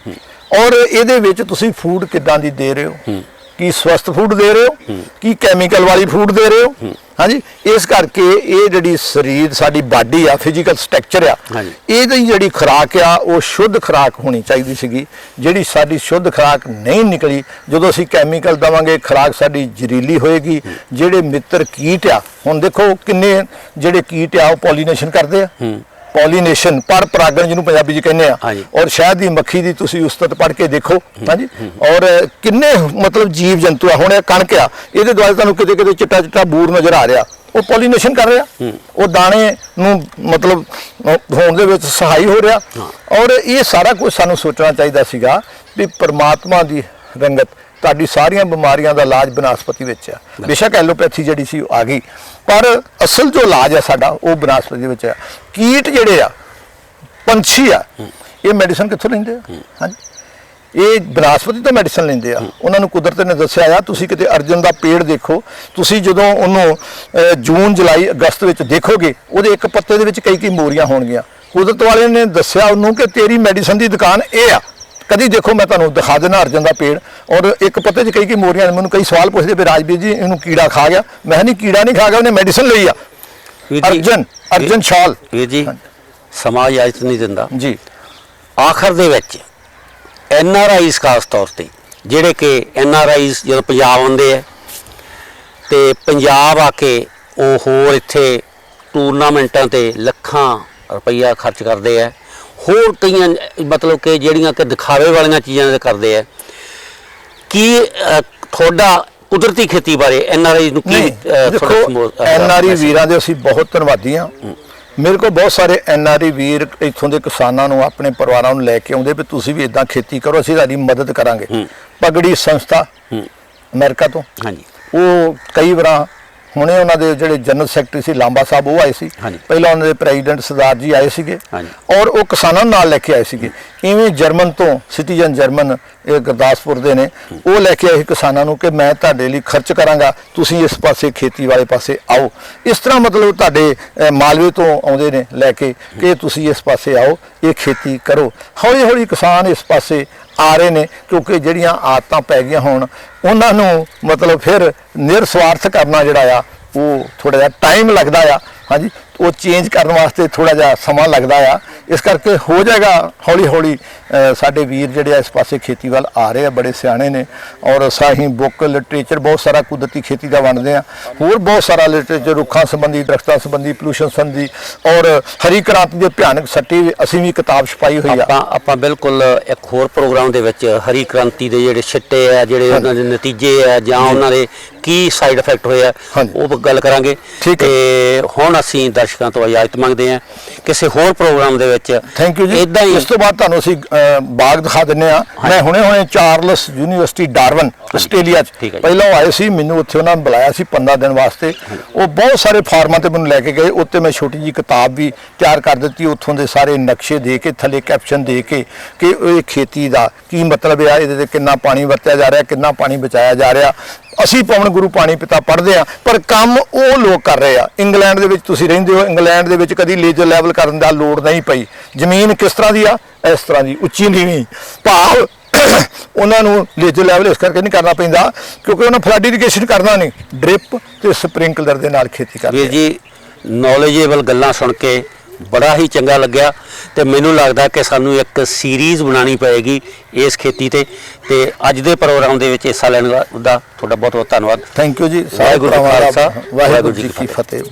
ਔਰ ਇਹਦੇ ਵਿੱਚ ਤੁਸੀਂ ਫੂਡ ਕਿੱਦਾਂ ਦੀ ਦੇ ਰਹੇ ਹੋ, ਕੀ ਸਵਸਥ ਫੂਡ ਦੇ ਰਹੇ ਹੋ ਕੀ ਕੈਮੀਕਲ ਵਾਲੀ ਫੂਡ ਦੇ ਰਹੇ ਹੋ ਹਾਂਜੀ ਇਸ ਕਰਕੇ ਇਹ ਜਿਹੜੀ ਸਰੀਰ ਸਾਡੀ ਬਾਡੀ ਆ ਫਿਜ਼ੀਕਲ ਸਟਰਕਚਰ ਆ ਇਹਦੀ ਜਿਹੜੀ ਖੁਰਾਕ ਆ ਉਹ ਸ਼ੁੱਧ ਖੁਰਾਕ ਹੋਣੀ ਚਾਹੀਦੀ ਸੀਗੀ, ਜਿਹੜੀ ਸਾਡੀ ਸ਼ੁੱਧ ਖੁਰਾਕ ਨਹੀਂ ਨਿਕਲੀ। ਜਦੋਂ ਅਸੀਂ ਕੈਮੀਕਲ ਦਵਾਂਗੇ ਖੁਰਾਕ ਸਾਡੀ ਜ਼ਹਿਰੀਲੀ ਹੋਏਗੀ। ਜਿਹੜੇ ਮਿੱਤਰ ਕੀਟ ਆ ਹੁਣ ਦੇਖੋ ਕਿੰਨੇ ਜਿਹੜੇ ਕੀਟ ਆ ਉਹ ਪੋਲੀਨੇਸ਼ਨ ਕਰਦੇ ਆ, ਪੋਲੀਨੇਸ਼ਨ ਪਰ ਪਰਾਗਣ ਜਿਹਨੂੰ ਪੰਜਾਬੀ 'ਚ ਕਹਿੰਦੇ ਆ ਔਰ ਸ਼ਹਿਦ ਦੀ ਮੱਖੀ ਦੀ ਤੁਸੀਂ ਉਸਤਤ ਪੜ੍ਹ ਕੇ ਦੇਖੋ ਹਾਂਜੀ ਔਰ ਕਿੰਨੇ ਮਤਲਬ ਜੀਵ ਜੰਤੂ ਆ। ਹੁਣ ਇਹ ਕਣਕ ਆ ਇਹਦੇ ਦੁਆਲੇ ਤੁਹਾਨੂੰ ਕਿਤੇ ਕਿਤੇ ਚਿੱਟਾ ਚਿੱਟਾ ਬੂਰ ਨਜ਼ਰ ਆ ਰਿਹਾ, ਉਹ ਪੋਲੀਨੇਸ਼ਨ ਕਰ ਰਿਹਾ, ਉਹ ਦਾਣੇ ਨੂੰ ਮਤਲਬ ਹੋਣ ਦੇ ਵਿੱਚ ਸਹਾਈ ਹੋ ਰਿਹਾ ਔਰ ਇਹ ਸਾਰਾ ਕੁਝ ਸਾਨੂੰ ਸੋਚਣਾ ਚਾਹੀਦਾ ਸੀਗਾ ਵੀ ਪਰਮਾਤਮਾ ਦੀ ਰੰਗਤ ਤੁਹਾਡੀ ਸਾਰੀਆਂ ਬਿਮਾਰੀਆਂ ਦਾ ਇਲਾਜ ਬਨਸਪਤੀ ਵਿੱਚ ਆ। ਬੇਸ਼ੱਕ ਐਲੋਪੈਥੀ ਜਿਹੜੀ ਸੀ ਉਹ ਆ ਗਈ ਪਰ ਅਸਲ ਜੋ ਇਲਾਜ ਆ ਸਾਡਾ ਉਹ ਬਨਸਪਤੀ ਵਿੱਚ ਆ। ਕੀਟ ਜਿਹੜੇ ਆ ਪੰਛੀ ਆ ਇਹ ਮੈਡੀਸਨ ਕਿੱਥੋਂ ਲੈਂਦੇ ਆ ਹਾਂਜੀ ਇਹ ਬਨਸਪਤੀ ਤੋਂ ਮੈਡੀਸਨ ਲੈਂਦੇ ਆ। ਉਹਨਾਂ ਨੂੰ ਕੁਦਰਤ ਨੇ ਦੱਸਿਆ ਆ ਤੁਸੀਂ ਕਿਤੇ ਅਰਜਨ ਦਾ ਪੇੜ ਦੇਖੋ, ਤੁਸੀਂ ਜਦੋਂ ਉਹਨੂੰ ਜੂਨ ਜੁਲਾਈ ਅਗਸਤ ਵਿੱਚ ਦੇਖੋਗੇ ਉਹਦੇ ਇੱਕ ਪੱਤੇ ਦੇ ਵਿੱਚ ਕਈ ਮੋਰੀਆਂ ਹੋਣਗੀਆਂ। ਕੁਦਰਤ ਵਾਲੇ ਨੇ ਦੱਸਿਆ ਉਹਨੂੰ ਕਿ ਤੇਰੀ ਮੈਡੀਸਨ ਦੀ ਦੁਕਾਨ ਇਹ ਆ। ਕਦੀ ਦੇਖੋ ਮੈਂ ਤੁਹਾਨੂੰ ਦਿਖਾ ਦੇਣਾ ਅਰਜਨ ਦਾ ਪੇੜ ਔਰ ਇੱਕ ਪੱਤੇ 'ਚ ਕਈ ਮੋਰੀਆਂ। ਮੈਨੂੰ ਕਈ ਸਵਾਲ ਪੁੱਛਦੇ ਵੀ ਰਾਜਵੀਰ ਜੀ ਇਹਨੂੰ ਕੀੜਾ ਖਾ ਗਿਆ, ਮੈਂ ਨਹੀਂ ਕੀੜਾ ਨਹੀਂ ਖਾ ਗਿਆ, ਉਹਨੇ ਮੈਡੀਸਨ ਲਈ ਆ। ਅਰਜਨ ਸ਼ਾਲ ਵੀਰ ਜੀ ਸਮਾਜ ਇਜਾਜ਼ਤ ਨਹੀਂ ਦਿੰਦਾ ਜੀ। ਆਖਰ ਦੇ ਵਿੱਚ NRIs ਖਾਸ ਤੌਰ ਤੇ ਜਿਹੜੇ ਕਿ NRIs ਜਦੋਂ ਪੰਜਾਬ ਆਉਂਦੇ ਆ ਤੇ ਪੰਜਾਬ ਆ ਕੇ ਉਹ ਹੋਰ ਇੱਥੇ ਟੂਰਨਾਮੈਂਟਾਂ ਤੇ ਲੱਖਾਂ ਰੁਪਈਆ ਖਰਚ ਕਰਦੇ ਆ, ਹੋਰ ਕਈਆਂ ਮਤਲਬ ਕਿ ਜਿਹੜੀਆਂ ਕਿ ਦਿਖਾਵੇ ਵਾਲੀਆਂ ਚੀਜ਼ਾਂ ਦੇ ਕਰਦੇ ਆ। ਕੀ ਤੁਹਾਡਾ ਕੁਦਰਤੀ ਖੇਤੀ ਬਾਰੇ NRI ਨੂੰ ਕੀ ਦੇਖੋ NRI ਵੀਰਾਂ ਦੇ ਅਸੀਂ ਬਹੁਤ ਧੰਨਵਾਦੀ ਹਾਂ। ਮੇਰੇ ਕੋਲ ਬਹੁਤ ਸਾਰੇ NRI ਵੀਰ ਇੱਥੋਂ ਦੇ ਕਿਸਾਨਾਂ ਨੂੰ ਆਪਣੇ ਪਰਿਵਾਰਾਂ ਨੂੰ ਲੈ ਕੇ ਆਉਂਦੇ ਵੀ ਤੁਸੀਂ ਵੀ ਇਦਾਂ ਖੇਤੀ ਕਰੋ ਅਸੀਂ ਤੁਹਾਡੀ ਮਦਦ ਕਰਾਂਗੇ। ਪਗੜੀ ਸੰਸਥਾ ਅਮਰੀਕਾ ਤੋਂ ਹਾਂਜੀ ਉਹ ਕਈ ਵਾਰਾਂ ਹੁਣੇ ਉਹਨਾਂ ਦੇ ਜਿਹੜੇ ਜਨਰਲ ਸੈਕਟਰੀ ਸੀ ਲਾਂਬਾ ਸਾਹਿਬ ਉਹ ਆਏ ਸੀ, ਪਹਿਲਾਂ ਉਹਨਾਂ ਦੇ ਪ੍ਰੈਜ਼ੀਡੈਂਟ ਸਰਦਾਰ ਜੀ ਆਏ ਸੀਗੇ ਔਰ ਉਹ ਕਿਸਾਨਾਂ ਨੂੰ ਨਾਲ ਲੈ ਕੇ ਆਏ ਸੀਗੇ। ਇਵੇਂ ਜਰਮਨ ਤੋਂ ਸਿਟੀਜ਼ਨ ਜਰਮਨ ਇਹ ਗੁਰਦਾਸਪੁਰ ਦੇ ਨੇ ਉਹ ਲੈ ਕੇ ਆਏ ਕਿਸਾਨਾਂ ਨੂੰ ਕਿ ਮੈਂ ਤੁਹਾਡੇ ਲਈ ਖਰਚ ਕਰਾਂਗਾ ਤੁਸੀਂ ਇਸ ਪਾਸੇ ਖੇਤੀ ਵਾਲੇ ਪਾਸੇ ਆਓ। ਇਸ ਤਰ੍ਹਾਂ ਮਤਲਬ ਤੁਹਾਡੇ ਮਾਲਵੇ ਤੋਂ ਆਉਂਦੇ ਨੇ ਲੈ ਕੇ ਕਿ ਤੁਸੀਂ ਇਸ ਪਾਸੇ ਆਓ ਇਹ ਖੇਤੀ ਕਰੋ। ਹੌਲੀ ਹੌਲੀ ਕਿਸਾਨ ਇਸ ਪਾਸੇ ਆ ਰਹੇ ਨੇ ਕਿਉਂਕਿ ਜਿਹੜੀਆਂ ਆਦਤਾਂ ਪੈ ਗਈਆਂ ਹੋਣ ਉਹਨਾਂ ਨੂੰ ਮਤਲਬ ਫਿਰ ਨਿਰਸਵਾਰਥ ਕਰਨਾ ਜਿਹੜਾ ਆ ਉਹ ਥੋੜਾ ਜਿਹਾ ਟਾਈਮ ਲੱਗਦਾ ਆ ਹਾਂਜੀ ਉਹ ਚੇਂਜ ਕਰਨ ਵਾਸਤੇ ਥੋੜਾ ਜਿਹਾ ਸਮਾਂ ਲੱਗਦਾ ਆ। ਇਸ ਕਰਕੇ ਹੋ ਜਾਏਗਾ ਹੌਲੀ ਹੌਲੀ। ਸਾਡੇ ਵੀਰ ਜਿਹੜੇ ਇਸ ਪਾਸੇ ਖੇਤੀ ਵੱਲ ਆ ਰਹੇ ਆ ਬੜੇ ਸਿਆਣੇ ਨੇ ਔਰ ਸਾਹੀਂ ਬੁੱਕ ਲਿਟਰੇਚਰ ਬਹੁਤ ਸਾਰਾ ਕੁਦਰਤੀ ਖੇਤੀ ਦਾ ਵੰਡਦੇ ਆ, ਹੋਰ ਬਹੁਤ ਸਾਰਾ ਲਿਟਰੇਚਰ ਰੁੱਖਾਂ ਸੰਬੰਧੀ ਦਰਖਤਾਂ ਸੰਬੰਧੀ ਪੋਲੂਸ਼ਨ ਸੰਬੰਧੀ ਔਰ ਹਰੀ ਕ੍ਰਾਂਤੀ ਦੇ ਭਿਆਨਕ ਸੱਟੇ ਅਸੀਂ ਵੀ ਕਿਤਾਬ ਛਪਾਈ ਹੋਈ ਆ। ਆਪਾਂ ਬਿਲਕੁਲ ਇੱਕ ਹੋਰ ਪ੍ਰੋਗਰਾਮ ਦੇ ਵਿੱਚ ਹਰੀ ਕ੍ਰਾਂਤੀ ਦੇ ਜਿਹੜੇ ਸਿੱਟੇ ਆ ਜਿਹੜੇ ਉਹਨਾਂ ਦੇ ਨਤੀਜੇ ਆ ਜਾਂ ਉਹਨਾਂ ਦੇ ਕੀ ਸਾਈਡ ਇਫੈਕਟ ਹੋਏ ਆ ਉਹ ਗੱਲ ਕਰਾਂਗੇ। ਤੇ ਹੁਣ ਅਸੀਂ ਦਰਸ਼ਕਾਂ ਤੋਂ ਇਜਾਜ਼ਤ ਮੰਗਦੇ ਆ ਕਿਸੇ ਹੋਰ ਪ੍ਰੋਗਰਾਮ ਦੇ ਵਿੱਚ। ਥੈਂਕ ਯੂ ਜੀ। ਇਦਾਂ ਹੀ ਇਸ ਤੋਂ ਬਾਅਦ ਤੁਹਾਨੂੰ ਅਸੀਂ ਬਾਗ ਦਿਖਾ ਦਿੰਨੇ ਆ। ਮੈਂ ਹੁਣੇ ਚਾਰਲਸ ਯੂਨੀਵਰਸਿਟੀ ਡਾਰਵਨ ਆਸਟ੍ਰੇਲੀਆ 'ਚ ਪਹਿਲਾਂ ਆਏ ਸੀ, ਮੈਨੂੰ ਉੱਥੇ ਉਹਨਾਂ ਨੇ ਬੁਲਾਇਆ ਸੀ 15 ਦਿਨ ਵਾਸਤੇ। ਉਹ ਬਹੁਤ ਸਾਰੇ ਫਾਰਮਾਂ ਤੇ ਮੈਨੂੰ ਲੈ ਕੇ ਗਏ, ਉੱਤੇ ਮੈਂ ਛੋਟੀ ਜਿਹੀ ਕਿਤਾਬ ਵੀ ਤਿਆਰ ਕਰ ਦਿੱਤੀ ਉੱਥੋਂ ਦੇ ਸਾਰੇ ਨਕਸ਼ੇ ਦੇ ਕੇ ਥੱਲੇ ਕੈਪਸ਼ਨ ਦੇ ਕੇ ਕਿ ਇਹ ਖੇਤੀ ਦਾ ਕੀ ਮਤਲਬ ਆ, ਇਹਦੇ ਤੇ ਕਿੰਨਾ ਪਾਣੀ ਵਰਤਿਆ ਜਾ ਰਿਹਾ, ਕਿੰਨਾ ਪਾਣੀ ਬਚਾਇਆ ਜਾ ਰਿਹਾ। ਅਸੀਂ ਪਵਨ ਗੁਰੂ ਪਾਣੀ ਪਿਤਾ ਪੜ੍ਹਦੇ ਆ ਪਰ ਕੰਮ ਉਹ ਲੋਕ ਕਰ ਰਹੇ ਆ। ਇੰਗਲੈਂਡ ਦੇ ਵਿੱਚ ਤੁਸੀਂ ਰਹਿੰਦੇ ਹੋ, ਇੰਗਲੈਂਡ ਦੇ ਵਿੱਚ ਕਦੀ ਲੇਜ਼ਰ ਲੈਵਲ ਕਰਨ ਦਾ ਲੋੜ ਨਹੀਂ ਪਈ। ਜ਼ਮੀਨ ਕਿਸ ਤਰ੍ਹਾਂ ਦੀ ਆ, ਇਸ ਤਰ੍ਹਾਂ ਦੀ ਉੱਚੀ ਨੀਵੀਂ ਭਾਵ ਉਹਨਾਂ ਨੂੰ ਲੇਜ਼ਰ ਲੈਵਲ ਇਸ ਕਰਕੇ ਨਹੀਂ ਕਰਨਾ ਪੈਂਦਾ ਕਿਉਂਕਿ ਉਹਨਾਂ ਫਲੱਡ ਇਰੀਗੇਸ਼ਨ ਕਰਨਾ ਨਹੀਂ, ਡ੍ਰਿਪ ਤੇ ਸਪ੍ਰਿੰਕਲਰ ਦੇ ਨਾਲ ਖੇਤੀ ਕਰਦੇ ਵੀਰ ਜੀ ਨੌਲੇਜੇਬਲ ਗੱਲਾਂ ਸੁਣ ਕੇ ਬੜਾ ਹੀ ਚੰਗਾ ਲੱਗਿਆ ਤੇ ਮੈਨੂੰ ਲੱਗਦਾ ਕਿ ਸਾਨੂੰ ਇੱਕ ਸੀਰੀਜ਼ ਬਣਾਉਣੀ ਪਏਗੀ ਇਸ ਖੇਤੀ ਤੇ ਅੱਜ ਦੇ ਪ੍ਰੋਗਰਾਮ ਦੇ ਵਿੱਚ ਹਿੱਸਾ ਲੈਣ ਦਾ ਤੁਹਾਡਾ ਬਹੁਤ ਬਹੁਤ ਧੰਨਵਾਦ। ਥੈਂਕ ਯੂ ਜੀ। ਵਾਹਿਗੁਰੂ ਜੀ ਕਾ ਖਾਲਸਾ, ਵਾਹਿਗੁਰੂ ਜੀ ਕੀ ਫਤਿਹ।